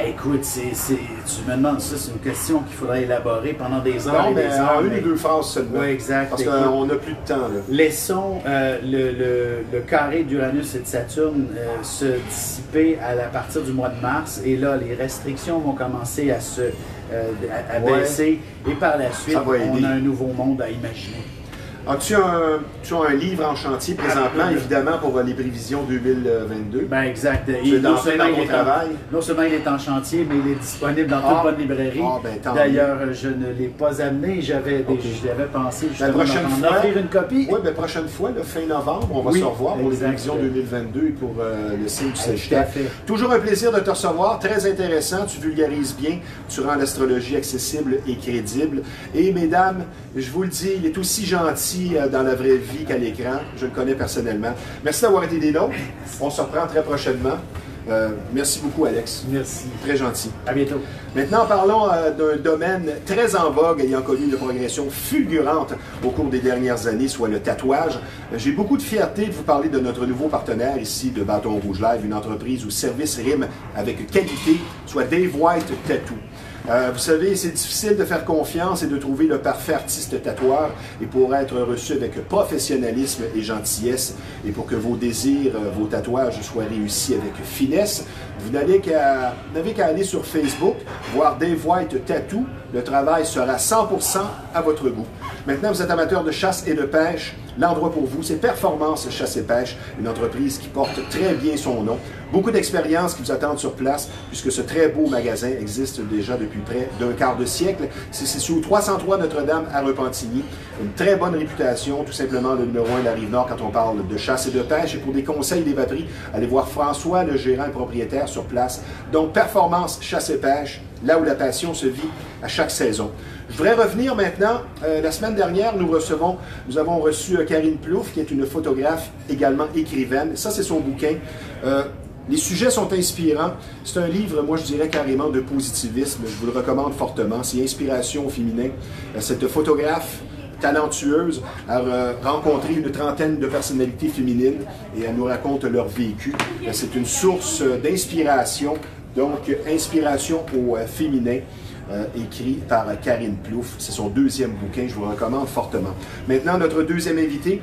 S2: Écoute, tu me demandes ça, c'est une question qu'il faudrait élaborer pendant des heures
S1: non,
S2: et des heures.
S1: En une ou deux phrases seulement.
S2: Oui, exact.
S1: Parce qu'on n'a plus de temps. Là.
S2: Laissons le carré d'Uranus et de Saturne se dissiper à partir du mois de mars. Et là, les restrictions vont commencer à baisser. Et par la suite, on a un nouveau monde à imaginer.
S1: As-tu un livre en chantier présentement, évidemment, pour les prévisions 2022?
S2: Ben exact.
S1: Non seulement
S2: il est en chantier, mais il est disponible dans toute bonne librairie. D'ailleurs, je ne l'ai pas amené. J'avais pensé justement d'en offrir une copie.
S1: Oui, la prochaine fois, fin novembre, on va se revoir pour les prévisions 2022 et pour le signe du Sagittaire. Toujours un plaisir de te recevoir. Très intéressant. Tu vulgarises bien. Tu rends l'astrologie accessible et crédible. Et mesdames, je vous le dis, il est aussi gentil dans la vraie vie qu'à l'écran. Je le connais personnellement. Merci d'avoir été des nôtres. On se reprend très prochainement. Merci beaucoup, Alex.
S2: Merci.
S1: Très gentil.
S2: À bientôt.
S1: Maintenant, parlons d'un domaine très en vogue, ayant connu une progression fulgurante au cours des dernières années, soit le tatouage. J'ai beaucoup de fierté de vous parler de notre nouveau partenaire ici de Bâton Rouge Live, une entreprise où service rime avec qualité, soit Dave White Tattoo. Vous savez, c'est difficile de faire confiance et de trouver le parfait artiste tatoueur, et pour être reçu avec professionnalisme et gentillesse, et pour que vos désirs, vos tatouages soient réussis avec finesse, vous n'avez qu'à aller sur Facebook, voir Dave White Tattoo. Le travail sera 100% à votre goût. Maintenant, vous êtes amateur de chasse et de pêche. L'endroit pour vous, c'est Performance Chasse et Pêche, une entreprise qui porte très bien son nom. Beaucoup d'expériences qui vous attendent sur place, puisque ce très beau magasin existe déjà depuis près d'un quart de siècle. C'est situé au 303 Notre-Dame à Repentigny. Une très bonne réputation, tout simplement le numéro 1 de la Rive-Nord quand on parle de chasse et de pêche. Et pour des conseils des batteries, allez voir François, le gérant et propriétaire sur place. Donc, Performance Chasse et Pêche, là où la passion se vit à chaque saison. Je voudrais revenir maintenant. La semaine dernière, nous avons reçu Karine Plouffe, qui est une photographe, également écrivaine. Ça, c'est son bouquin. Les sujets sont inspirants. C'est un livre, moi, je dirais carrément de positivisme. Je vous le recommande fortement. C'est Inspiration au féminin. Cette photographe talentueuse a rencontré une trentaine de personnalités féminines et elle nous raconte leur vécu. C'est une source d'inspiration. Donc, Inspiration au féminin, écrit par Karine Plouffe. C'est son deuxième bouquin, je vous le recommande fortement. Maintenant, notre deuxième invité,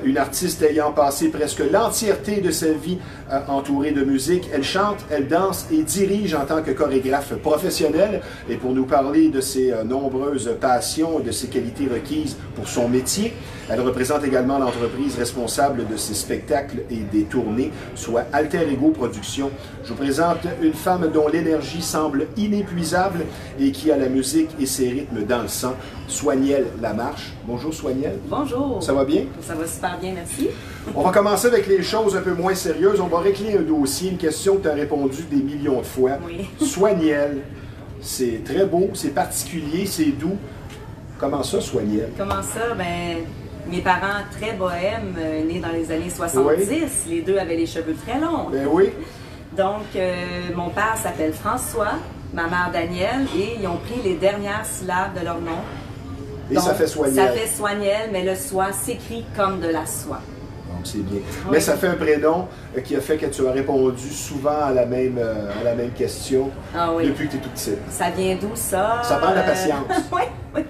S1: une artiste ayant passé presque l'entièreté de sa vie entourée de musique. Elle chante, elle danse et dirige en tant que chorégraphe professionnelle. Et pour nous parler de ses nombreuses passions et de ses qualités requises pour son métier, elle représente également l'entreprise responsable de ses spectacles et des tournées, soit Alter Ego Productions. Je vous présente une femme dont l'énergie semble inépuisable et qui a la musique et ses rythmes dans le sang, Soignelle Lamarche. Bonjour Soignelle.
S3: Bonjour.
S1: Ça va bien?
S3: Ça va super bien, merci.
S1: On va commencer avec les choses un peu moins sérieuses. On va régler un dossier, une question que tu as répondu des millions de fois.
S3: Oui.
S1: Soignelle, c'est très beau, c'est particulier, c'est doux. Comment ça, Soignelle?
S3: Comment ça? Ben, mes parents très bohèmes, nés dans les années 70, oui. Les deux avaient les cheveux très longs.
S1: Ben oui.
S3: Donc, mon père s'appelle François, ma mère Danielle, et ils ont pris les dernières syllabes de leur nom.
S1: Et donc, ça fait Soignelle.
S3: Ça fait Soignelle, mais le soie s'écrit comme de la soie.
S1: Donc, c'est bien. Oui. Mais ça fait un prénom qui a fait que tu as répondu souvent à la même question depuis que tu es tout petite.
S3: Ça vient d'où, ça?
S1: Ça prend de la patience.
S3: Oui, oui.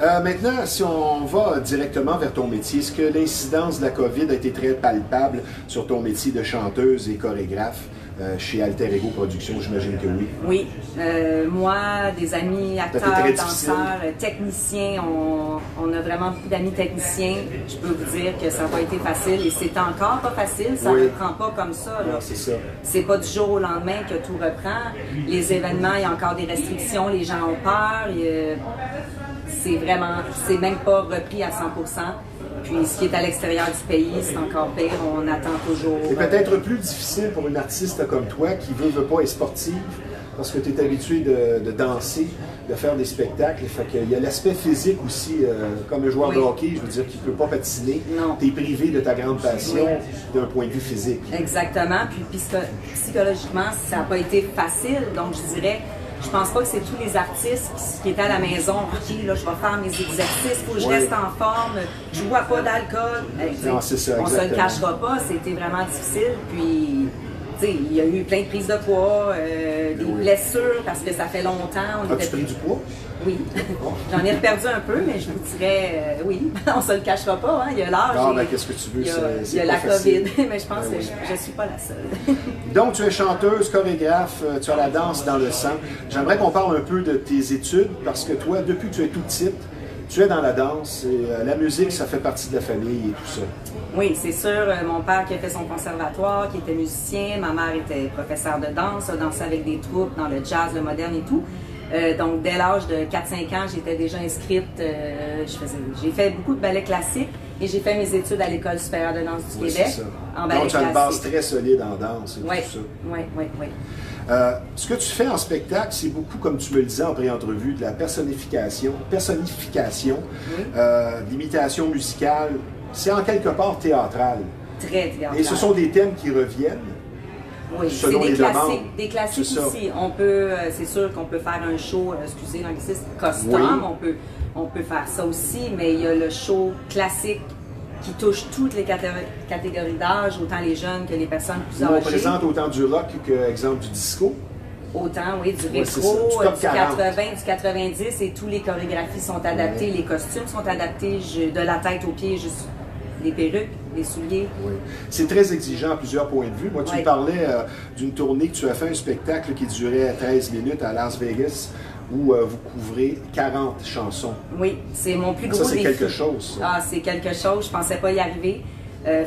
S1: Maintenant, si on va directement vers ton métier, est-ce que l'incidence de la COVID a été très palpable sur ton métier de chanteuse et chorégraphe chez Alter Ego Productions? J'imagine que oui.
S3: Oui. Moi, des amis acteurs, danseurs, techniciens, on a vraiment beaucoup d'amis techniciens. Je peux vous dire que ça n'a pas été facile et c'est encore pas facile. Ça ne reprend pas comme ça.
S1: Non, c'est ça.
S3: C'est pas du jour au lendemain que tout reprend. Les événements, il y a encore des restrictions, les gens ont peur. C'est même pas repris à 100%. Puis ce qui est à l'extérieur du pays, c'est encore pire, on attend toujours.
S1: C'est peut-être plus difficile pour une artiste comme toi qui veut pas être sportive, parce que tu es habitué de danser, de faire des spectacles. Fait qu'il y a l'aspect physique aussi, comme un joueur de hockey, je veux dire, qui ne peut pas patiner. Tu es privé de ta grande passion d'un point de vue physique.
S3: Exactement. Puis psychologiquement, ça n'a pas été facile. Donc je dirais, je pense pas que c'est tous les artistes qui étaient à la maison. OK, là, je vais faire mes exercices, faut que je reste en forme, je bois pas d'alcool.
S1: Non, c'est ça,
S3: on se le cachera pas, c'était vraiment difficile. Puis, tu sais, il y a eu plein de prises de poids, des blessures parce que ça fait longtemps.
S1: As-tu pris du poids?
S3: Oui. J'en ai perdu un peu, mais je vous dirais, oui, on se le cachera pas. Hein. Il y a l'âge.
S1: Non, mais qu'est-ce que tu veux?
S3: Il y a la COVID, mais je pense que je ne suis pas la seule.
S1: Donc, tu es chanteuse, chorégraphe, tu as la danse dans le sang. J'aimerais qu'on parle un peu de tes études, parce que toi, depuis que tu es tout petite, tu es dans la danse et la musique, ça fait partie de la famille et tout ça.
S3: Oui, c'est sûr. Mon père qui a fait son conservatoire, qui était musicien, ma mère était professeure de danse, a dansé avec des troupes dans le jazz, le moderne et tout. Donc, dès l'âge de 4-5 ans, j'étais déjà inscrite. J'ai fait beaucoup de ballet classique et j'ai fait mes études à l'École supérieure de danse du Québec en ballet classique. Donc, tu as une base
S1: très solide en danse et tout ça.
S3: Oui.
S1: Ce que tu fais en spectacle, c'est beaucoup, comme tu me le disais en pré-entrevue, de la personnification, l'imitation musicale. C'est en quelque part théâtral.
S3: Très théâtral.
S1: Et ce sont des thèmes qui reviennent.
S3: Oui, c'est des classiques aussi. On peut, c'est sûr qu'on peut faire un show, excusez l'anglicisme, custom, on peut faire ça aussi, mais il y a le show classique qui touche toutes les catégories d'âge, autant les jeunes que les personnes plus âgées.
S1: On présente autant du rock que, exemple, du disco.
S3: Autant, oui, du rétro, du 80, du 90, et toutes les chorégraphies sont adaptées, les costumes sont adaptés, de la tête aux pieds, juste les perruques, les souliers.
S1: Oui. C'est très exigeant à plusieurs points de vue. Moi, tu me parlais d'une tournée que tu as fait, un spectacle qui durait 13 minutes à Las Vegas, où vous couvrez 40 chansons.
S3: Oui, c'est mon plus gros défi.
S1: Ça, c'est quelque chose.
S3: Ah, c'est quelque chose. Je pensais pas y arriver.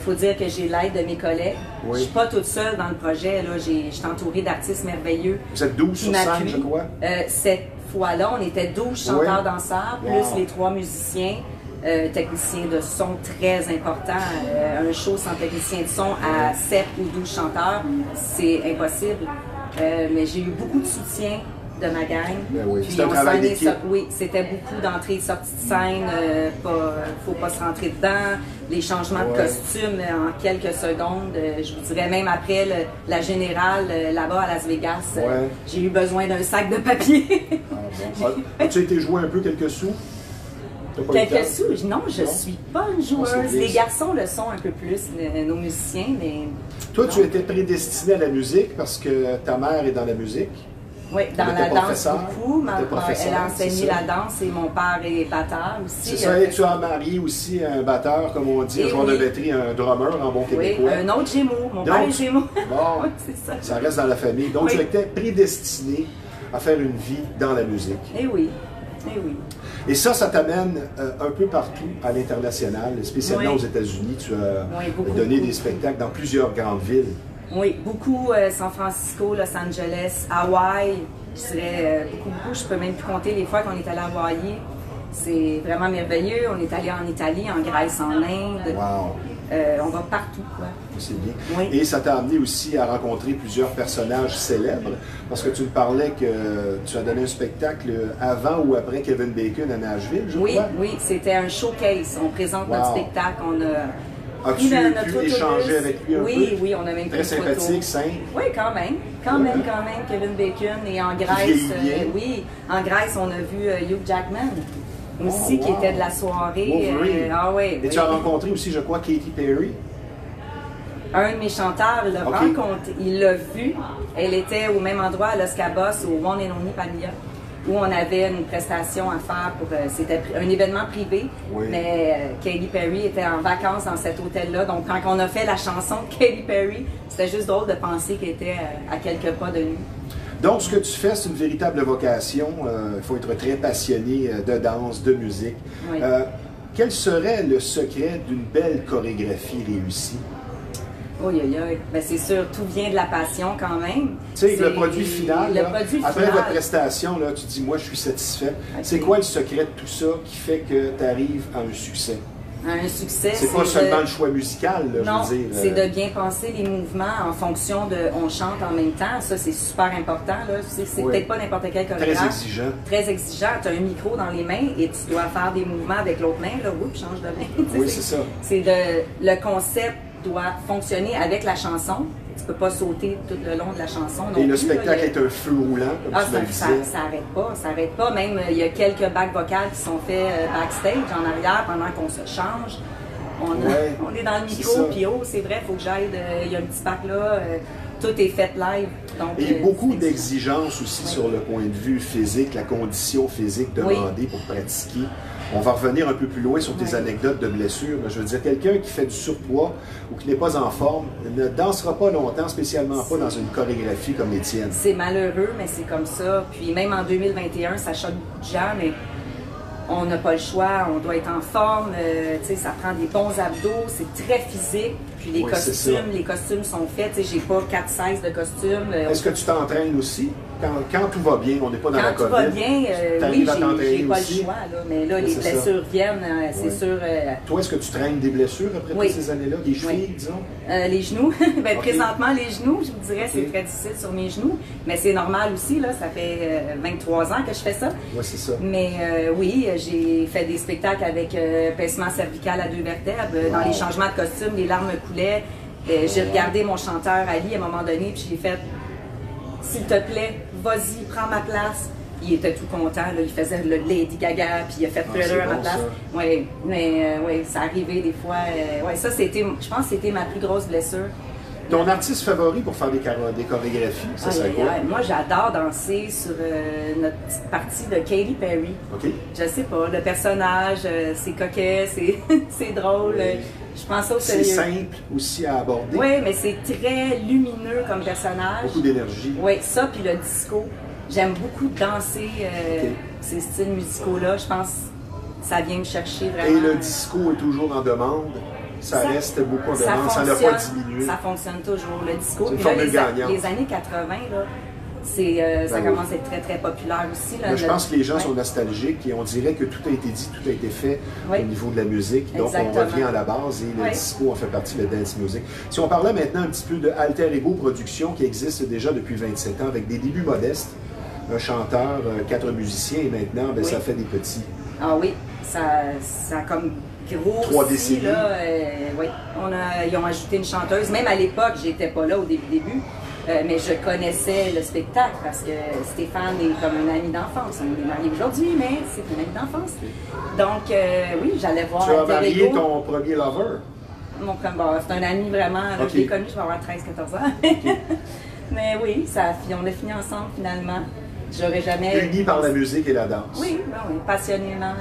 S3: Faut dire que j'ai l'aide de mes collègues. Je suis pas toute seule dans le projet. Je suis entourée d'artistes merveilleux.
S1: Vous êtes 12 sur scène, je crois?
S3: Cette fois-là, on était 12 chanteurs-danseurs, plus les 3 musiciens. Technicien de son très important. Un show sans technicien de son à 7 ou 12 chanteurs, c'est impossible. Mais j'ai eu beaucoup de soutien de ma gang.
S1: C'était un travail d'équipe.
S3: Oui, c'était beaucoup d'entrées et sorties de scène. Faut pas se rentrer dedans. Les changements de costumes en quelques secondes. Je vous dirais même après la générale là-bas à Las Vegas, j'ai eu besoin d'un sac de papier.
S1: As-tu été jouer un peu quelques sous?
S3: Quelques sous? Non, je suis pas une joueuse. Les garçons le sont un peu plus, nos musiciens, mais...
S1: Toi, tu étais prédestinée à la musique parce que ta mère est dans la musique.
S3: Oui, dans la danse beaucoup. Elle a enseigné la danse et mon père est batteur aussi.
S1: C'est ça, et tu as marié aussi un batteur, comme on dit, un joueur de batterie, un drummer en bon québécois.
S3: Oui, un autre Gémeaux. Mon père est Gémeaux.
S1: Bon,
S3: c'est ça.
S1: Ça reste dans la famille. Donc, tu étais prédestinée à faire une vie dans la musique.
S3: Eh oui.
S1: Et ça t'amène un peu partout à l'international, spécialement aux États-Unis. Tu as donné des spectacles dans plusieurs grandes villes.
S3: Oui, beaucoup. San Francisco, Los Angeles, Hawaï. Je dirais beaucoup. Je peux même plus compter les fois qu'on est allé à Hawaï. C'est vraiment merveilleux. On est allé en Italie, en Grèce, en Inde.
S1: Wow.
S3: On va partout, quoi.
S1: C'est bien. Oui. Et ça t'a amené aussi à rencontrer plusieurs personnages célèbres, parce que tu me parlais que tu as donné un spectacle avant ou après Kevin Bacon à Nashville, je crois.
S3: Oui, c'était un showcase. On présente notre spectacle. On a
S1: As-tu pu échanger avec lui un peu?
S3: Oui, on a même
S1: très sympathique, simple.
S3: Oui, quand même, Kevin Bacon. Et en Grèce, en Grèce, on a vu Hugh Jackman. Aussi, qui était de la soirée. Et
S1: tu as rencontré aussi, je crois, Katy Perry?
S3: Un de mes chanteurs l'a rencontré, il l'a vu. Elle était au même endroit à Los Cabos, au One and Only Pavilion, où on avait une prestation à faire pour... C'était un événement privé, mais Katy Perry était en vacances dans cet hôtel-là. Donc, quand on a fait la chanson de Katy Perry, c'était juste drôle de penser qu'elle était à quelques pas de nous.
S1: Donc, ce que tu fais, c'est une véritable vocation. Il faut être très passionné de danse, de musique. Quel serait le secret d'une belle chorégraphie réussie?
S3: Ben, c'est sûr, tout vient de la passion quand même.
S1: Tu sais, le produit final, après votre prestation, là, tu dis, moi, je suis satisfait. C'est quoi le secret de tout ça qui fait que tu arrives à un succès?
S3: Un succès,
S1: c'est pas seulement le choix musical, là,
S3: non,
S1: je veux dire.
S3: C'est de bien penser les mouvements en fonction de... On chante en même temps, ça c'est super important. C'est peut-être pas n'importe quel chorégraphe.
S1: Très exigeant.
S3: Très exigeant. Tu as un micro dans les mains et tu dois faire des mouvements avec l'autre main. Là, change de main.
S1: Oui, c'est ça.
S3: Le concept doit fonctionner avec la chanson. tu peux pas sauter tout le long de la chanson.
S1: Et le spectacle est un feu roulant, comme tu me le disais.
S3: Ça arrête pas. Même, il y a quelques bacs vocales qui sont faits backstage, en arrière, pendant qu'on se change. On est dans le micro, puis c'est vrai, il faut que j'aide. Il y a un petit bac là. Tout est fait live. Donc,
S1: et beaucoup d'exigences aussi sur le point de vue physique, la condition physique demandée pour pratiquer. On va revenir un peu plus loin sur tes anecdotes de blessures. Mais je veux dire, quelqu'un qui fait du surpoids ou qui n'est pas en forme ne dansera pas longtemps, spécialement pas dans une chorégraphie comme les tiennes.
S3: C'est malheureux, mais c'est comme ça. Puis même en 2021, ça choque beaucoup de gens, mais on n'a pas le choix, on doit être en forme, ça prend des bons abdos, c'est très physique. Puis les costumes sont faits, j'ai pas 4 sizes de costumes.
S1: Est-ce que tu t'entraînes aussi? Quand tout va bien, on n'est pas dans la COVID.
S3: Quand tout va bien, oui, j'ai pas le choix, là, mais là, les blessures viennent, c'est sûr.
S1: Toi, est-ce que tu traînes des blessures après toutes ces années-là? Des chevilles, disons?
S3: Les genoux. Présentement, les genoux, je vous dirais, c'est très difficile sur mes genoux, mais c'est normal aussi, là, ça fait 23 ans que je fais ça.
S1: Oui, c'est ça.
S3: Mais oui, j'ai fait des spectacles avec pincement cervical à 2 vertèbres. Dans les changements de costume, les larmes coulaient. J'ai regardé mon chanteur Ali à un moment donné, puis j'ai fait « S'il te plaît, vas-y, prends ma place ». Il était tout content, là, il faisait le Lady Gaga, puis il a fait Thriller à ma place. Oui, mais ça arrivait des fois. Ça, c'était, je pense que c'était ma plus grosse blessure.
S1: Ton artiste favori pour faire des chorégraphies, ça serait quoi?
S3: Moi, j'adore danser sur notre petite partie de Katy Perry.
S1: OK.
S3: Je sais pas, le personnage, c'est coquet, c'est drôle. Oui. Je prends ça au sérieux.
S1: C'est simple aussi à aborder.
S3: Oui, mais c'est très lumineux comme personnage.
S1: Beaucoup d'énergie.
S3: Oui, ça, puis le disco. J'aime beaucoup danser ces styles musicaux-là. Je pense que ça vient me chercher vraiment.
S1: Et le disco est toujours en demande. Ça reste beaucoup en demande, ça n'a pas diminué.
S3: Ça fonctionne toujours, le disco.
S1: C'est une formule gagnante.
S3: Les années 80, là, ça commence à être très, très populaire aussi. Là,
S1: je pense que les gens sont nostalgiques et on dirait que tout a été dit, tout a été fait au niveau de la musique. Donc, on revient à la base et le disco en fait partie de la dance music. Si on parlait maintenant un petit peu de Alter Ego Productions qui existe déjà depuis 27 ans avec des débuts modestes, un chanteur, 4 musiciens et maintenant, ça fait des petits.
S3: Ah oui, ça a comme gros
S1: 3 décennies.
S3: Là, ils ont ajouté une chanteuse. Même à l'époque, j'étais pas là au début. Mais je connaissais le spectacle parce que Stéphane est comme un ami d'enfance. On est mariés aujourd'hui, mais c'est un ami d'enfance. Donc, oui, j'allais voir
S1: Tu as marié ton premier lover?
S3: C'est un ami vraiment. Là, je l'ai connu, je vais avoir 13-14 ans. Mais oui, on a fini ensemble finalement. J'aurais jamais...
S1: Unis par la musique et la danse.
S3: Oui, passionnément,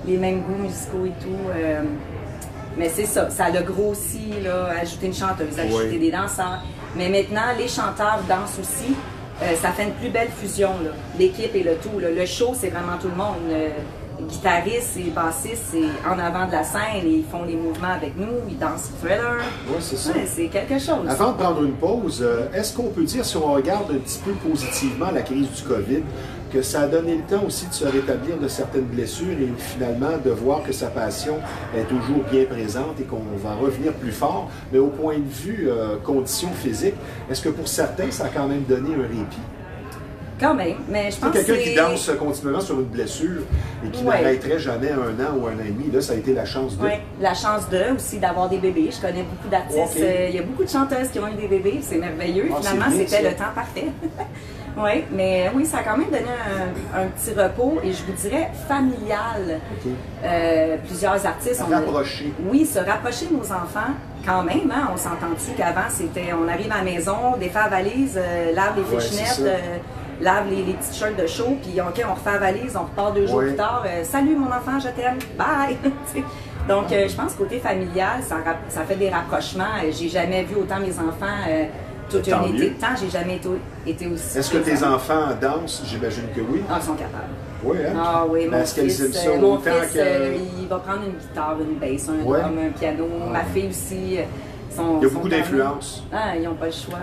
S3: les mêmes goûts musicaux et tout. Mais c'est ça, ça l'a grossi, là, ajouter une chanteuse, ajouter des danseurs. Mais maintenant, les chanteurs dansent aussi. Ça fait une plus belle fusion, là. L'équipe et le tout. Là. Le show, c'est vraiment tout le monde. Guitaristes et bassistes, c'est en avant de la scène et ils font les mouvements avec nous, ils dansent Thriller.
S1: Oui, c'est ça.
S3: C'est quelque chose.
S1: Avant de prendre une pause, est-ce qu'on peut dire, si on regarde un petit peu positivement la crise du COVID, que ça a donné le temps aussi de se rétablir de certaines blessures et finalement de voir que sa passion est toujours bien présente et qu'on va revenir plus fort. Mais au point de vue conditions physiques, est-ce que pour certains, ça a quand même donné un répit?
S3: Quand même, mais je pense que
S1: quelqu'un qui danse continuellement sur une blessure et qui n'arrêterait jamais 1 an ou 1 an et demi, là, ça a été la chance de.
S3: Oui, la chance de aussi d'avoir des bébés. Je connais beaucoup d'artistes. Il y a beaucoup de chanteuses qui ont eu des bébés, c'est merveilleux. Finalement, c'était le temps parfait. Oui, mais oui, ça a quand même donné un petit repos et je vous dirais familial. Plusieurs artistes ont
S1: rapproché.
S3: Oui, se rapprocher de nos enfants. Quand même, hein, on s'entend-tu qu'avant, c'était on arrive à la maison, défait la valise, lave les fichinettes, lave les petites shirts de show, puis OK, on refait la valise, on repart 2 jours plus tard. Salut mon enfant, je t'aime, bye! Donc, je pense que côté familial, ça fait des rapprochements. J'ai jamais vu autant mes enfants toute une été de temps, j'ai jamais été aussi.
S1: Est-ce que tes enfants dansent? J'imagine que oui.
S3: Ah, ils sont capables.
S1: Oui, hein?
S3: Ah oui, mon fils,
S1: il
S3: va prendre une guitare, une bass, un drum, un piano. Ma fille aussi.
S1: Il y a beaucoup d'influence.
S3: Ah, ils n'ont pas le choix.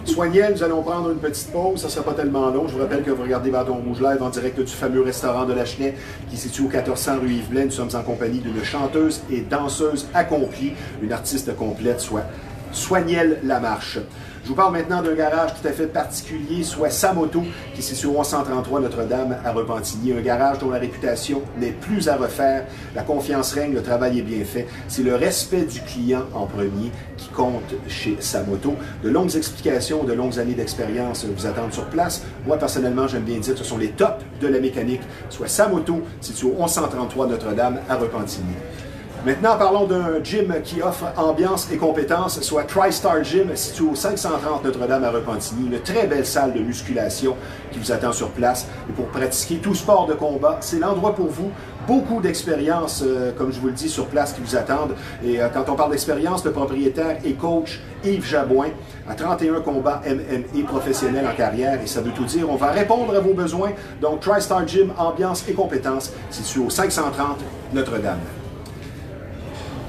S1: Soignel, nous allons prendre une petite pause. Ça ne sera pas tellement long. Je vous rappelle que vous regardez Bâton Rouge Live en direct du fameux restaurant de la Chenet qui se situe au 1400 rue Yves-Blaine. Nous sommes en compagnie d'une chanteuse et danseuse accomplie, une artiste complète, soit Soignel Lamarche. Je vous parle maintenant d'un garage tout à fait particulier, soit Samoto, qui est situé au 1133 Notre-Dame à Repentigny. Un garage dont la réputation n'est plus à refaire. La confiance règne, le travail est bien fait. C'est le respect du client en premier qui compte chez Samoto. De longues explications, de longues années d'expérience vous attendent sur place. Moi, personnellement, j'aime bien dire que ce sont les tops de la mécanique, soit Samoto, situé au 1133 Notre-Dame à Repentigny. Maintenant, parlons d'un gym qui offre ambiance et compétences, soit TriStar Gym, situé au 530 Notre-Dame à Repentigny. Une très belle salle de musculation qui vous attend sur place. Et pour pratiquer tout sport de combat, c'est l'endroit pour vous. Beaucoup d'expériences, comme je vous le dis, sur place qui vous attendent. Et quand on parle d'expérience, le propriétaire et coach Yves Jabouin a 31 combats MMA professionnels en carrière. Et ça veut tout dire, on va répondre à vos besoins. Donc, TriStar Gym, ambiance et compétences, situé au 530 Notre-Dame.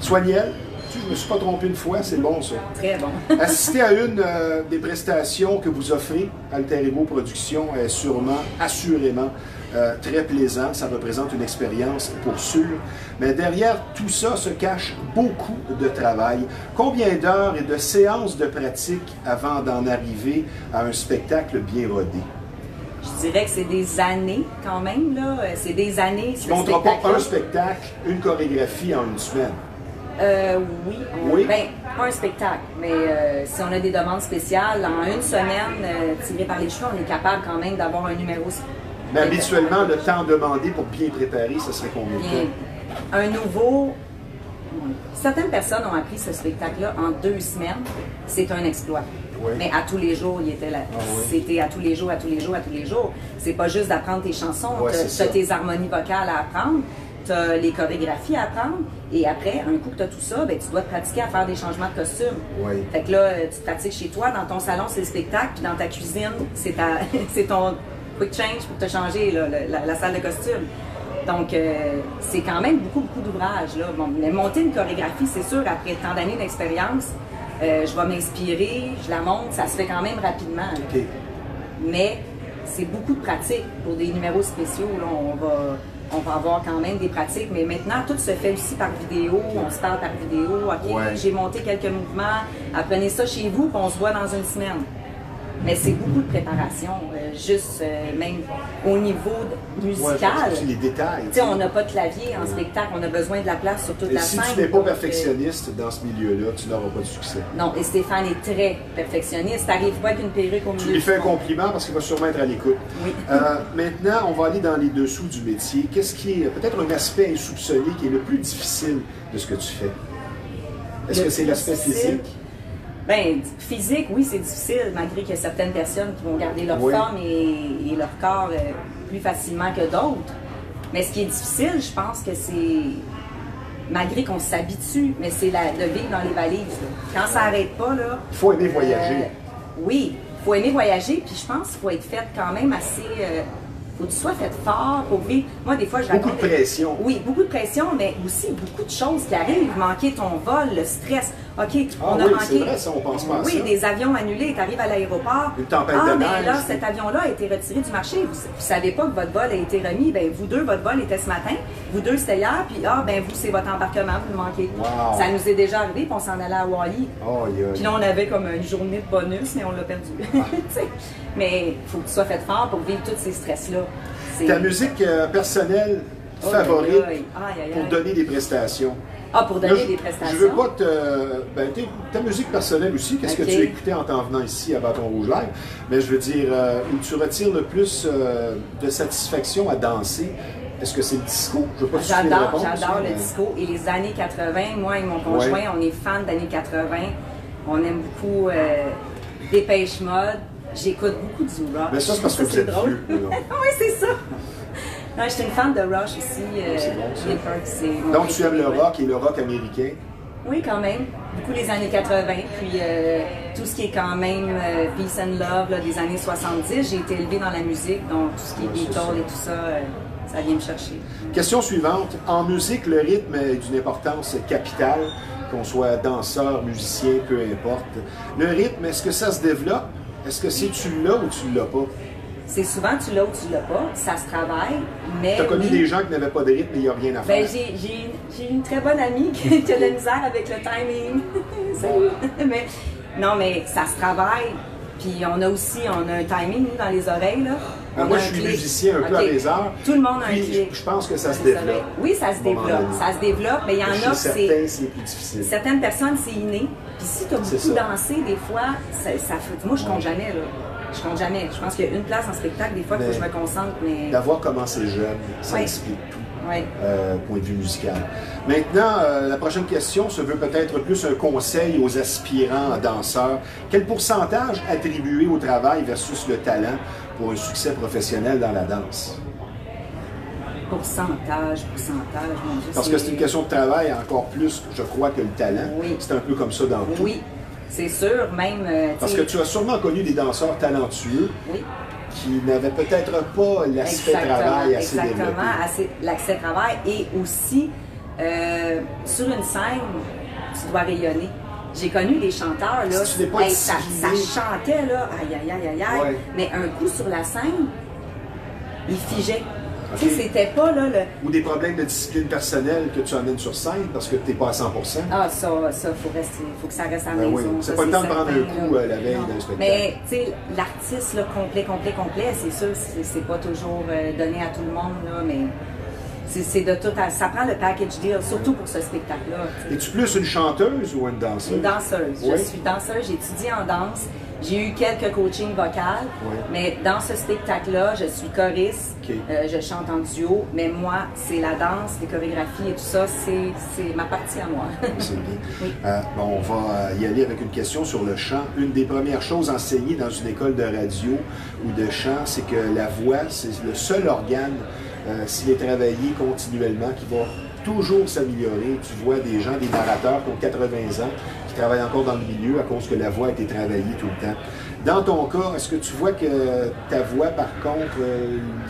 S1: Soignel, je ne me suis pas trompé une fois, c'est bon ça.
S3: Très bon.
S1: Assister à une des prestations que vous offrez, Alter Ego Productions, est assurément très plaisant. Ça représente une expérience pour sûr. Mais derrière tout ça se cache beaucoup de travail. Combien d'heures et de séances de pratique avant d'en arriver à un spectacle bien rodé?
S3: Je dirais que c'est des années quand même, là. C'est des années.
S1: Tu ne montres pas un spectacle, une chorégraphie en une semaine.
S3: Oui.
S1: Oui?
S3: Ben, pas un spectacle, mais si on a des demandes spéciales, en une semaine, tiré par les cheveux, on est capable quand même d'avoir un numéro.
S1: Mais habituellement, le temps demandé pour bien préparer, ça serait combien de temps?
S3: Un nouveau... Certaines personnes ont appris ce spectacle-là en 2 semaines. C'est un exploit.
S1: Oui.
S3: Mais à tous les jours, il était là.
S1: Ah, oui.
S3: C'était à tous les jours, à tous les jours, à tous les jours. C'est pas juste d'apprendre tes chansons.
S1: Ouais,
S3: tu as tes harmonies vocales à apprendre. Tu as les chorégraphies à apprendre, et après, un coup que tu as tout ça, ben, tu dois te pratiquer à faire des changements de costume.
S1: Oui.
S3: Fait que là, tu te pratiques chez toi, dans ton salon, c'est le spectacle, puis dans ta cuisine, c'est ton quick change pour te changer là, la salle de costume. Donc, c'est quand même beaucoup d'ouvrages. Bon, mais monter une chorégraphie, c'est sûr, après tant d'années d'expérience, je vais m'inspirer, je la monte, ça se fait quand même rapidement.
S1: Okay.
S3: Mais c'est beaucoup de pratique pour des numéros spéciaux. Là, on va avoir quand même des pratiques, mais maintenant, tout se fait aussi par vidéo, on se parle par vidéo. OK,
S1: ouais.
S3: J'ai monté quelques mouvements, apprenez ça chez vous, puis on se voit dans une semaine. Mais c'est beaucoup de préparation, juste même au niveau musical.
S1: Ouais, c'est les détails.
S3: Tu sais, on n'a pas de clavier en spectacle, on a besoin de la place sur toute la scène.
S1: Si tu n'es pas perfectionniste dans ce milieu-là, tu n'auras pas de succès.
S3: Non, et Stéphane est très perfectionniste. T'arrives pas avec une perruque au milieu.
S1: Tu lui fais un compliment parce qu'il va sûrement être à l'écoute.
S3: Oui.
S1: Maintenant, on va aller dans les dessous du métier. Qu'est-ce qui est peut-être un aspect insoupçonné qui est le plus difficile de ce que tu fais? Est-ce que c'est l'aspect physique?
S3: Bien, physique, oui, c'est difficile, malgré qu'il y a certaines personnes qui vont garder leur forme et leur corps plus facilement que d'autres. Mais ce qui est difficile, je pense que c'est, malgré qu'on s'habitue, mais c'est de vivre dans les valises. Là. Quand ça n'arrête pas, là...
S1: Il faut aimer voyager.
S3: Oui, il faut aimer voyager, puis je pense qu'il faut être fait quand même assez... faut que tu sois fait fort pour vivre. Moi, des fois, je raconte...
S1: Beaucoup de pression.
S3: Oui, beaucoup de pression, mais aussi beaucoup de choses qui arrivent. Manquer ton vol, le stress. OK, on a manqué...
S1: c'est vrai, ça, on pense pas à ça.
S3: Oui, des avions annulés, tu arrives à l'aéroport.
S1: Une tempête de neige.
S3: Mais là, cet avion-là a été retiré du marché. Vous ne savez pas que votre vol a été remis. Bien, vous deux, votre vol était ce matin. Vous deux, c'était hier. Puis, vous, c'est votre embarquement, vous le manquez.
S1: Wow.
S3: Ça nous est déjà arrivé, puis on s'en allait à Hawaii.
S1: Oh, yeah.
S3: Puis là, on avait comme une journée de bonus, mais on l'a perdu. Mais il faut que tu sois fait fort pour vivre tous ces stress-là.
S1: Ta musique personnelle favorite pour donner des prestations?
S3: Pour donner des prestations?
S1: Je veux pas ta musique personnelle aussi, qu'est-ce que tu écoutais en t'en venant ici à Bâton Rouge Live? Mais je veux dire, où tu retires le plus de satisfaction à danser, est-ce que c'est le disco? Je veux pas
S3: J'adore le disco. Et les années 80, moi et mon conjoint, on est fans d'années 80. On aime beaucoup Dépêche Mode. J'écoute beaucoup du rock.
S1: Mais ça, c'est parce que vous êtes drôle.
S3: Oui, c'est ça. Non, je suis une fan de Rush aussi.
S1: C'est bon, donc, tu aimes le rock et le rock américain?
S3: Oui, quand même. Beaucoup les années 80. Puis tout ce qui est quand même Peace and Love là, des années 70. J'ai été élevée dans la musique, donc tout ce qui est Beatles et tout ça, ça vient me chercher.
S1: Question suivante. En musique, le rythme est d'une importance capitale, qu'on soit danseur, musicien, peu importe. Le rythme, est-ce que ça se développe? Est-ce que c'est tu l'as ou tu l'as pas?
S3: C'est souvent tu l'as ou tu l'as pas, ça se travaille, mais...
S1: Tu as connu des gens qui n'avaient pas de rythme et il n'y a rien à faire?
S3: Ben, j'ai une très bonne amie qui a de la misère avec le timing. Mais Non, mais ça se travaille. Puis on a un timing, nous, dans les oreilles. Là.
S1: Moi, je suis musicien un peu à mes heures.
S3: Tout le monde a un clic.
S1: Je pense que ça se développe.
S3: Oui, ça se développe. Ça se développe, mais il y en a
S1: c'est plus difficile.
S3: Certaines personnes, c'est inné. Puis si tu as beaucoup dansé, des fois, ça fait... Moi, je compte jamais, là. Je compte jamais. Je pense qu'il y a une place en spectacle, des fois, il faut que je me concentre, mais...
S1: D'avoir commencé jeune, ça explique tout.
S3: Oui.
S1: Point de vue musical. Maintenant, la prochaine question se veut peut-être plus un conseil aux aspirants danseurs. Quel pourcentage attribuer au travail versus le talent pour un succès professionnel dans la danse?
S3: Pourcentage, mon Dieu.
S1: Parce que c'est une question de travail encore plus, je crois, que le talent.
S3: Oui.
S1: C'est un peu comme ça dans tout.
S3: Oui, c'est sûr, même...
S1: Parce que tu as sûrement connu des danseurs talentueux.
S3: Oui.
S1: Qui n'avaient peut-être pas l'aspect travail assez développé.
S3: Exactement, l'aspect travail. Et aussi, sur une scène, tu dois rayonner. J'ai connu des chanteurs, là, ça chantait, là, aïe,
S1: ouais.
S3: Mais un coup sur la scène, ils figeaient. Okay. Tu sais, c'était pas, là,
S1: Ou des problèmes de discipline personnelle que tu amènes sur scène parce que tu n'es pas à 100%.
S3: Ah, ça, faut que ça reste à la maison.
S1: Oui. C'est pas le temps de prendre un coup la veille d'un spectacle.
S3: Mais, tu sais, l'artiste, là, complet, c'est sûr, c'est pas toujours donné à tout le monde, là, mais c'est de tout. Ça prend le package deal, surtout pour ce spectacle-là.
S1: Es-tu plus une chanteuse ou une danseuse?
S3: Une danseuse.
S1: Oui.
S3: Je suis danseuse, j'étudie en danse. J'ai eu quelques coachings vocales, mais dans ce spectacle-là, je suis choriste, je chante en duo, mais moi, c'est la danse, les chorégraphies et tout ça, c'est ma partie à moi.
S1: C'est bien.
S3: Oui.
S1: On va y aller avec une question sur le chant. Une des premières choses enseignées dans une école de radio ou de chant, c'est que la voix, c'est le seul organe, s'il est travaillé continuellement, qui va toujours s'améliorer. Tu vois des gens, des narrateurs qui ont 80 ans, qui travaillent encore dans le milieu à cause que la voix a été travaillée tout le temps. Dans ton cas, est-ce que tu vois que ta voix, par contre,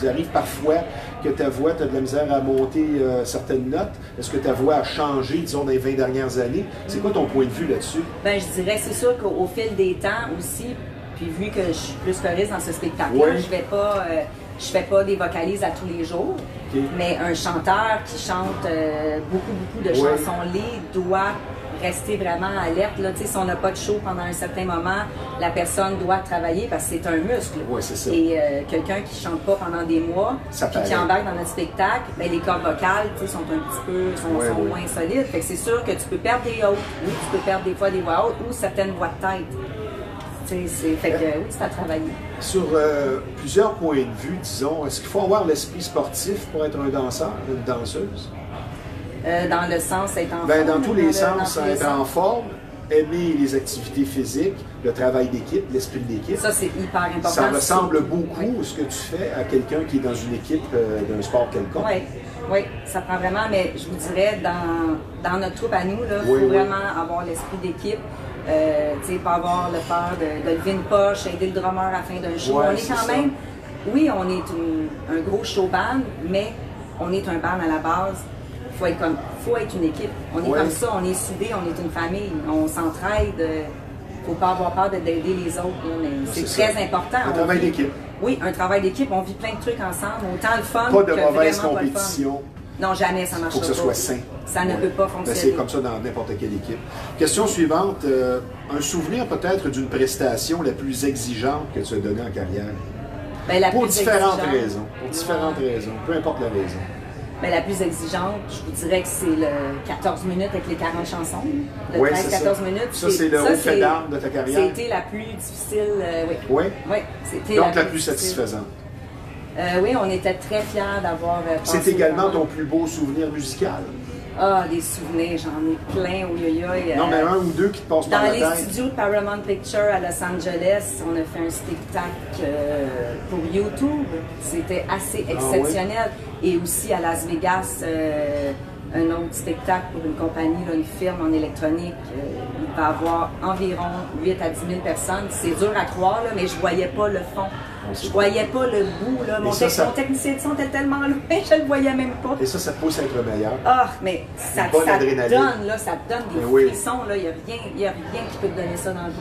S1: il arrive parfois que ta voix, tu as de la misère à monter certaines notes? Est-ce que ta voix a changé, disons, dans les 20 dernières années? C'est quoi ton point de vue là-dessus?
S3: Bien, je dirais, c'est sûr qu'au fil des temps aussi, puis vu que je suis plus choriste dans ce spectacle-là, je fais pas des vocalises à tous les jours, mais un chanteur qui chante beaucoup de chansons doit rester vraiment alerte. Là. Si on n'a pas de show pendant un certain moment, la personne doit travailler parce que c'est un muscle.
S1: Oui, c'est ça.
S3: Et quelqu'un qui ne chante pas pendant des mois, puis qui embarque dans notre spectacle, ben, les cordes vocales sont un petit peu sont moins solides. Fait que c'est sûr que tu peux perdre des hautes. Oui, tu peux perdre des fois des voix hautes ou certaines voix de tête. Fait que oui, c'est à travailler.
S1: Sur plusieurs points de vue, disons, est-ce qu'il faut avoir l'esprit sportif pour être un danseur, une danseuse?
S3: Dans le sens être en
S1: forme? Dans tous les
S3: sens,
S1: être en forme, aimer les activités physiques, le travail d'équipe, l'esprit d'équipe.
S3: Ça, c'est hyper important.
S1: Ça ressemble beaucoup ce que tu fais à quelqu'un qui est dans une équipe d'un sport quelconque.
S3: Oui, ça prend vraiment, mais je vous dirais, dans notre troupe à nous, il faut vraiment avoir l'esprit d'équipe. Pas avoir le peur de lever une poche, aider le drummer à la fin d'un show. On est quand même, oui, on est un gros show band, mais on est un band à la base. Faut être une équipe. On est comme ça, on est soudés, on est une famille, on s'entraide. Faut pas avoir peur d'aider les autres. C'est très important.
S1: Un travail d'équipe.
S3: Oui, un travail d'équipe. On vit plein de trucs ensemble, autant le fun
S1: pas
S3: que
S1: de mauvaise
S3: vraiment
S1: compétition.
S3: Pas le fun. Non, jamais, ça marche pas.
S1: Il faut que ce soit sain.
S3: Ça ne peut pas fonctionner.
S1: C'est comme ça dans n'importe quelle équipe. Question suivante. Un souvenir peut-être d'une prestation la plus exigeante que tu as donnée en carrière? Pour différentes raisons. Peu importe la raison.
S3: La plus exigeante, je vous dirais que c'est le 14 minutes avec les 40 chansons. Le 13-14 minutes.
S1: Ça, c'est le haut fait d'armes de ta carrière?
S3: C'était la plus difficile,
S1: oui.
S3: C'était
S1: donc la plus satisfaisante.
S3: Oui, on était très fiers d'avoir
S1: c'est également ton plus beau souvenir musical?
S3: Ah, des souvenirs, j'en ai plein,
S1: Non, mais un ou deux qui te passent par la tête.
S3: Dans les studios de Paramount Pictures à Los Angeles, on a fait un spectacle pour YouTube. C'était assez exceptionnel. Et aussi à Las Vegas, un autre spectacle pour une compagnie, une firme en électronique. Il va y avoir environ 8 à 10 000 personnes. C'est dur à croire, mais je voyais pas le fond. Je voyais pas le bout. Là. Mon technicien de son était tellement loin, je le voyais même pas.
S1: Et ça pousse à être meilleur.
S3: Ah, mais ça te donne des frissons. Il n'y a rien qui peut te donner ça dans la vie.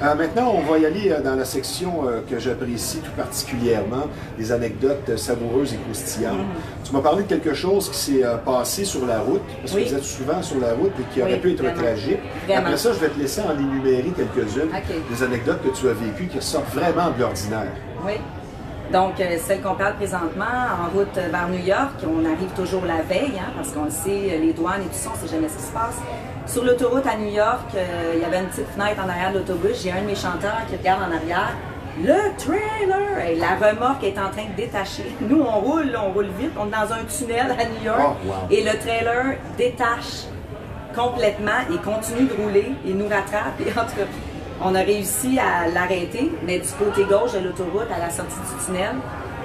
S1: Maintenant, on va y aller dans la section que j'apprécie tout particulièrement, des anecdotes savoureuses et croustillantes. Tu m'as parlé de quelque chose qui s'est passé sur la route, parce que vous êtes souvent sur la route et qui aurait pu être tragique. Après ça, je vais te laisser en énumérer quelques-unes des anecdotes que tu as vécues qui ressortent vraiment de l'ordinaire.
S3: Oui. Donc, celle qu'on parle présentement, en route vers New York, on arrive toujours la veille, hein, parce qu'on le sait, les douanes et tout ça, on ne sait jamais ce qui se passe. Sur l'autoroute à New York, il y avait une petite fenêtre en arrière de l'autobus. J'ai un de mes chanteurs qui regarde en arrière. Le trailer! Et la remorque est en train de détacher. Nous, on roule vite. On est dans un tunnel à New York.
S1: Oh, wow.
S3: Et le trailer détache complètement et continue de rouler. Il nous rattrape. Et en tout cas, on a réussi à l'arrêter, mais du côté gauche de l'autoroute, à la sortie du tunnel.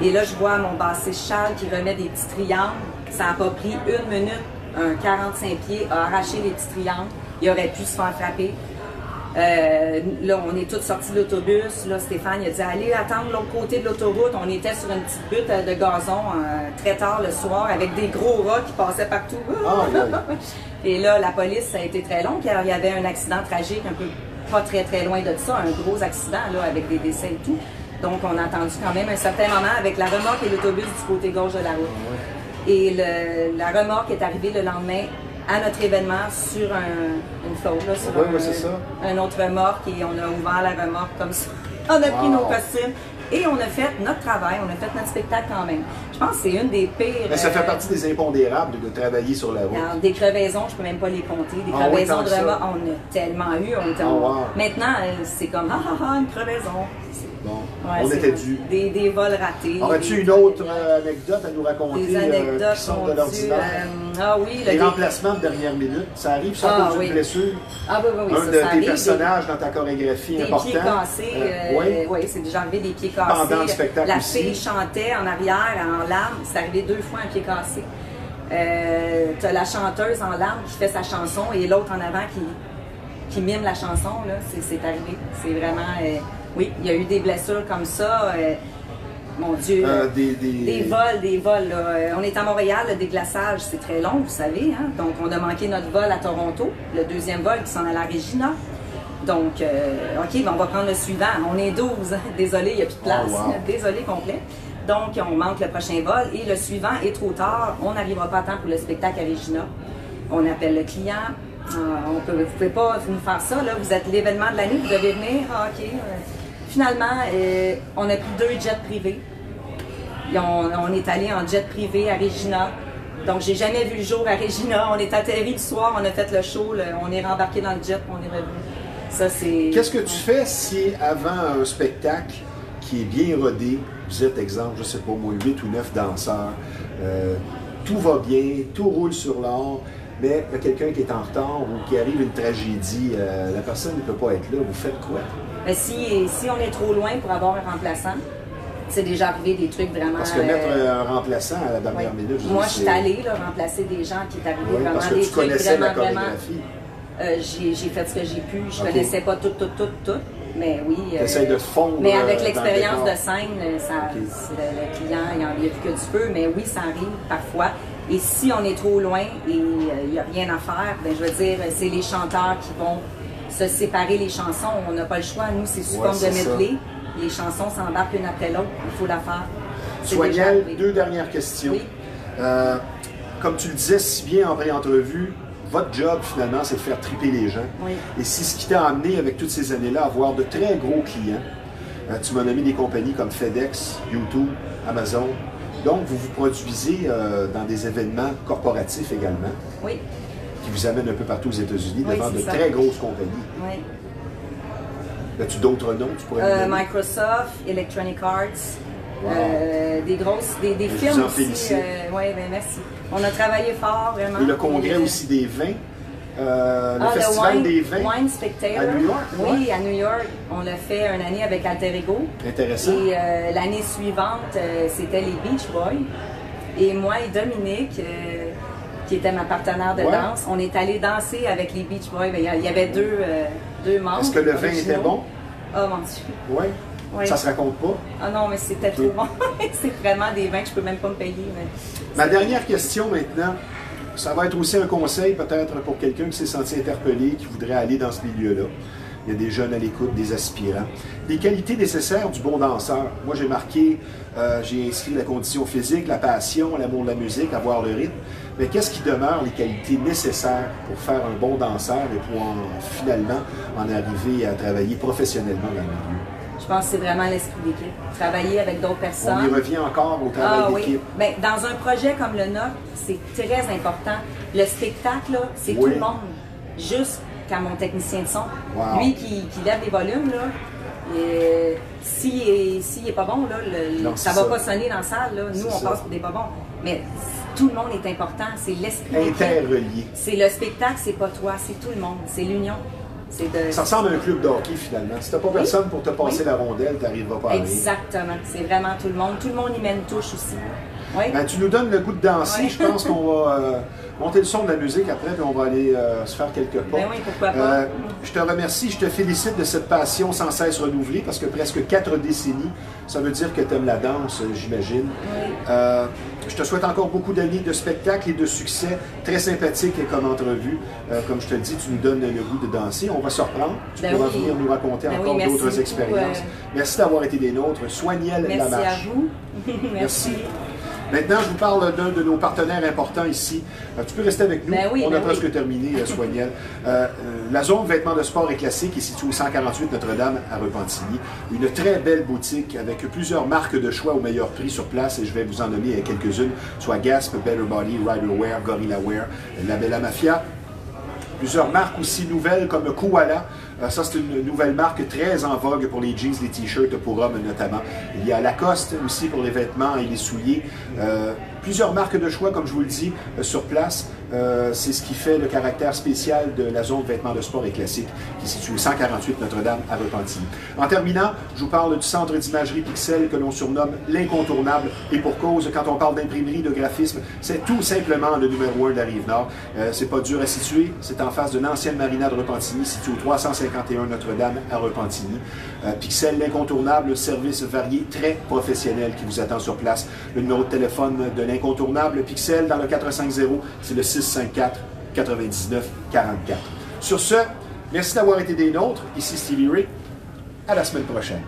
S3: Et là, je vois mon bassiste Charles qui remet des petits triangles. Ça n'a pas pris 1 minute. Un 45 pieds a arraché les petits triangles. Il aurait pu se faire frapper. Là, on est tous sortis de l'autobus. Là, Stéphane il a dit allez attendre l'autre côté de l'autoroute. On était sur une petite butte de gazon très tard le soir avec des gros rats qui passaient partout. Et là, la police, ça a été très long car il y avait un accident tragique un peu pas très loin de ça, un gros accident là, avec des décès et tout. Donc, on a attendu quand même un certain moment avec la remorque et l'autobus du côté gauche de la route. Et la remorque est arrivée le lendemain à notre événement sur une flotte, là, sur un autre remorque, et on a ouvert la remorque comme ça. On a pris nos costumes et on a fait notre travail, on a fait notre spectacle quand même. Je pense que c'est une des pires...
S1: Mais ça fait partie des impondérables de travailler sur la route.
S3: Alors, des crevaisons, je peux même pas les compter. Des crevaisons de remorque, on a tellement eu. Maintenant, c'est comme une crevaison.
S1: Bon, on était dû.
S3: Des vols ratés.
S1: Aurais-tu une autre anecdote à nous raconter
S3: des anecdotes
S1: qui sont de l'ordinaire?
S3: Les
S1: remplacements de dernière minute, ça arrive ça à cause d'une blessure?
S3: Oui,
S1: un de tes personnages dans ta chorégraphie important?
S3: Des pieds cassés, oui, c'est déjà arrivé des pieds cassés.
S1: Pendant le spectacle
S3: La
S1: aussi.
S3: fille chantait en arrière, en larmes, c'est arrivé 2 fois un pied cassé. T'as la chanteuse en larmes qui fait sa chanson et l'autre en avant qui mime la chanson, là, c'est arrivé. C'est vraiment... oui, il y a eu des blessures comme ça. Mon Dieu. Des vols. Là. On est à Montréal, le déglaçage, c'est très long, vous savez. Hein? Donc, on a manqué notre vol à Toronto, le 2e vol qui s'en allait à Regina. Donc, OK, on va prendre le suivant. On est 12. Désolé, il n'y a plus de place. Désolé, complet. Donc, on manque le prochain vol et le suivant est trop tard. On n'arrivera pas à temps pour le spectacle à Regina. On appelle le client. Vous ne pouvez pas nous faire ça. Là. Vous êtes l'événement de l'année, vous devez venir. OK. Finalement, on a pris 2 jets privés. On est allé en jet privé à Regina. Donc, j'ai jamais vu le jour à Regina. On est atterri le soir, on a fait le show, on est rembarqué dans le jet, on est revenu. Ça, c'est...
S1: Qu'est-ce que tu fais si, avant un spectacle qui est bien rodé, vous êtes, exemple, je sais pas moi, 8 ou 9 danseurs, tout va bien, tout roule sur l'or, mais il y a quelqu'un qui est en retard ou qui arrive une tragédie, la personne ne peut pas être là, vous faites quoi?
S3: Mais si on est trop loin pour avoir un remplaçant, c'est déjà arrivé des trucs vraiment...
S1: Parce que mettre un remplaçant à la dernière minute...
S3: Moi, je suis allée remplacer des gens qui est arrivé vraiment
S1: parce que
S3: des
S1: tu
S3: trucs
S1: connaissais
S3: vraiment,
S1: la chorégraphie.
S3: J'ai fait ce que j'ai pu. Je connaissais pas tout. Mais oui.
S1: T'essayes de fondre.
S3: Mais avec l'expérience de scène, le client, il n'y a plus que du feu. Mais oui, ça arrive parfois. Et si on est trop loin et il n'y a rien à faire, ben, je veux dire, c'est les chanteurs qui vont se séparer les chansons. On n'a pas le choix. Nous, c'est sous forme de medley. Les chansons s'embarquent une après l'autre. Il faut la faire.
S1: Soignelle, 2 dernières questions.
S3: Oui.
S1: Comme tu le disais si bien en pré-entrevue, votre job, finalement, c'est de faire triper les gens.
S3: Oui.
S1: Et c'est ce qui t'a amené, avec toutes ces années-là, à avoir de très gros clients. Tu m'as nommé des compagnies comme FedEx, YouTube, Amazon. Donc, vous vous produisez dans des événements corporatifs également.
S3: Oui.
S1: Qui vous amènent un peu partout aux États-Unis devant de
S3: ça.
S1: très grosses compagnies.
S3: Oui.
S1: As-tu d'autres noms que tu pourrais me donner?
S3: Microsoft, Electronic Arts, des films aussi. Oui, ben merci. On a travaillé fort, vraiment.
S1: Et le congrès aussi des vins. Le festival des vins.
S3: Wine Spectator.
S1: À New York?
S3: Oui, à New York. On l'a fait une année avec Alter Ego.
S1: Intéressant.
S3: Et l'année suivante, c'était les Beach Boys. Et moi et Dominique, qui était ma partenaire de danse, on est allé danser avec les Beach Boys. Il y avait deux membres.
S1: Est-ce que le vin était bon?
S3: Oh mon Dieu.
S1: Oui.
S3: Oui.
S1: Ça se raconte pas?
S3: Ah non, mais c'était trop bon. C'est vraiment des vins que je peux même pas me payer. Mais...
S1: Ma dernière question maintenant, ça va être aussi un conseil peut-être pour quelqu'un qui s'est senti interpellé, qui voudrait aller dans ce milieu-là. Il y a des jeunes à l'écoute, des aspirants. Les qualités nécessaires du bon danseur. Moi, j'ai marqué, j'ai inscrit la condition physique, la passion, l'amour de la musique, avoir le rythme. Mais qu'est-ce qui demeure les qualités nécessaires pour faire un bon danseur et pour finalement en arriver à travailler professionnellement dans le milieu?
S3: Je pense que c'est vraiment l'esprit d'équipe. Travailler avec d'autres personnes.
S1: On y revient encore au travail d'équipe.
S3: Oui. Bien, dans un projet comme le nôtre, c'est très important. Le spectacle, c'est tout le monde. Jusqu'à mon technicien de son.
S1: Wow.
S3: Lui qui lève les volumes, s'il n'est pas bon, là, ça ne va pas sonner dans la salle. Là. Nous, on passe pour des pas bons. Mais tout le monde est important. C'est l'esprit d'équipe.
S1: Interrelié.
S3: C'est le spectacle, c'est pas toi, c'est tout le monde. C'est l'union.
S1: Ça ressemble à un club de hockey, finalement. Si tu n'as pas personne pour te passer la rondelle, tu n'arriveras pas à aller.
S3: Exactement. C'est vraiment tout le monde. Tout le monde y met une touche aussi. Oui.
S1: Ben, tu nous donnes le goût de danser. Je pense qu'on va monter le son de la musique après, puis on va aller se faire quelques pas.
S3: Ben oui, pourquoi pas.
S1: Je te remercie, je te félicite de cette passion sans cesse renouvelée, parce que presque 4 décennies, ça veut dire que tu aimes la danse, j'imagine.
S3: Oui.
S1: Je te souhaite encore beaucoup d'années de spectacles et de succès. Très sympathique comme entrevue. Comme je te le dis, tu nous donnes le goût de danser. On va se reprendre. Tu pourras venir nous raconter encore d'autres expériences. Merci d'avoir été des nôtres. Soignel Lamarche.
S3: Merci à vous.
S1: Merci. Maintenant, je vous parle d'un de nos partenaires importants ici. Tu peux rester avec nous. On a presque terminé, Soignel. La zone vêtements de sport et classique est située au 148 Notre-Dame à Repentigny. Une très belle boutique avec plusieurs marques de choix au meilleur prix sur place et je vais vous en nommer quelques-unes, soit Gasp, Better Body, Riderwear, Gorilla Wear, La Bella Mafia. Plusieurs marques aussi nouvelles comme Koala. Ça, c'est une nouvelle marque très en vogue pour les jeans, les t-shirts pour hommes notamment. Il y a Lacoste aussi pour les vêtements et les souliers. Plusieurs marques de choix, comme je vous le dis, sur place. C'est ce qui fait le caractère spécial de la zone vêtements de sport et classique qui est située 148 Notre-Dame à Repentigny. En terminant, je vous parle du centre d'imagerie Pixel que l'on surnomme l'incontournable. Et pour cause, quand on parle d'imprimerie, de graphisme, c'est tout simplement le numéro 1 de la Rive-Nord. C'est pas dur à situer. C'est en face d'une ancienne marina de Repentigny située au 351 Notre-Dame à Repentigny. Pixel, l'incontournable, service varié, très professionnel qui vous attend sur place. Le numéro de téléphone de l'incontournable Pixel dans le 450, c'est le 654 99 44. Sur ce, merci d'avoir été des nôtres. Ici Stevie Ray. À la semaine prochaine.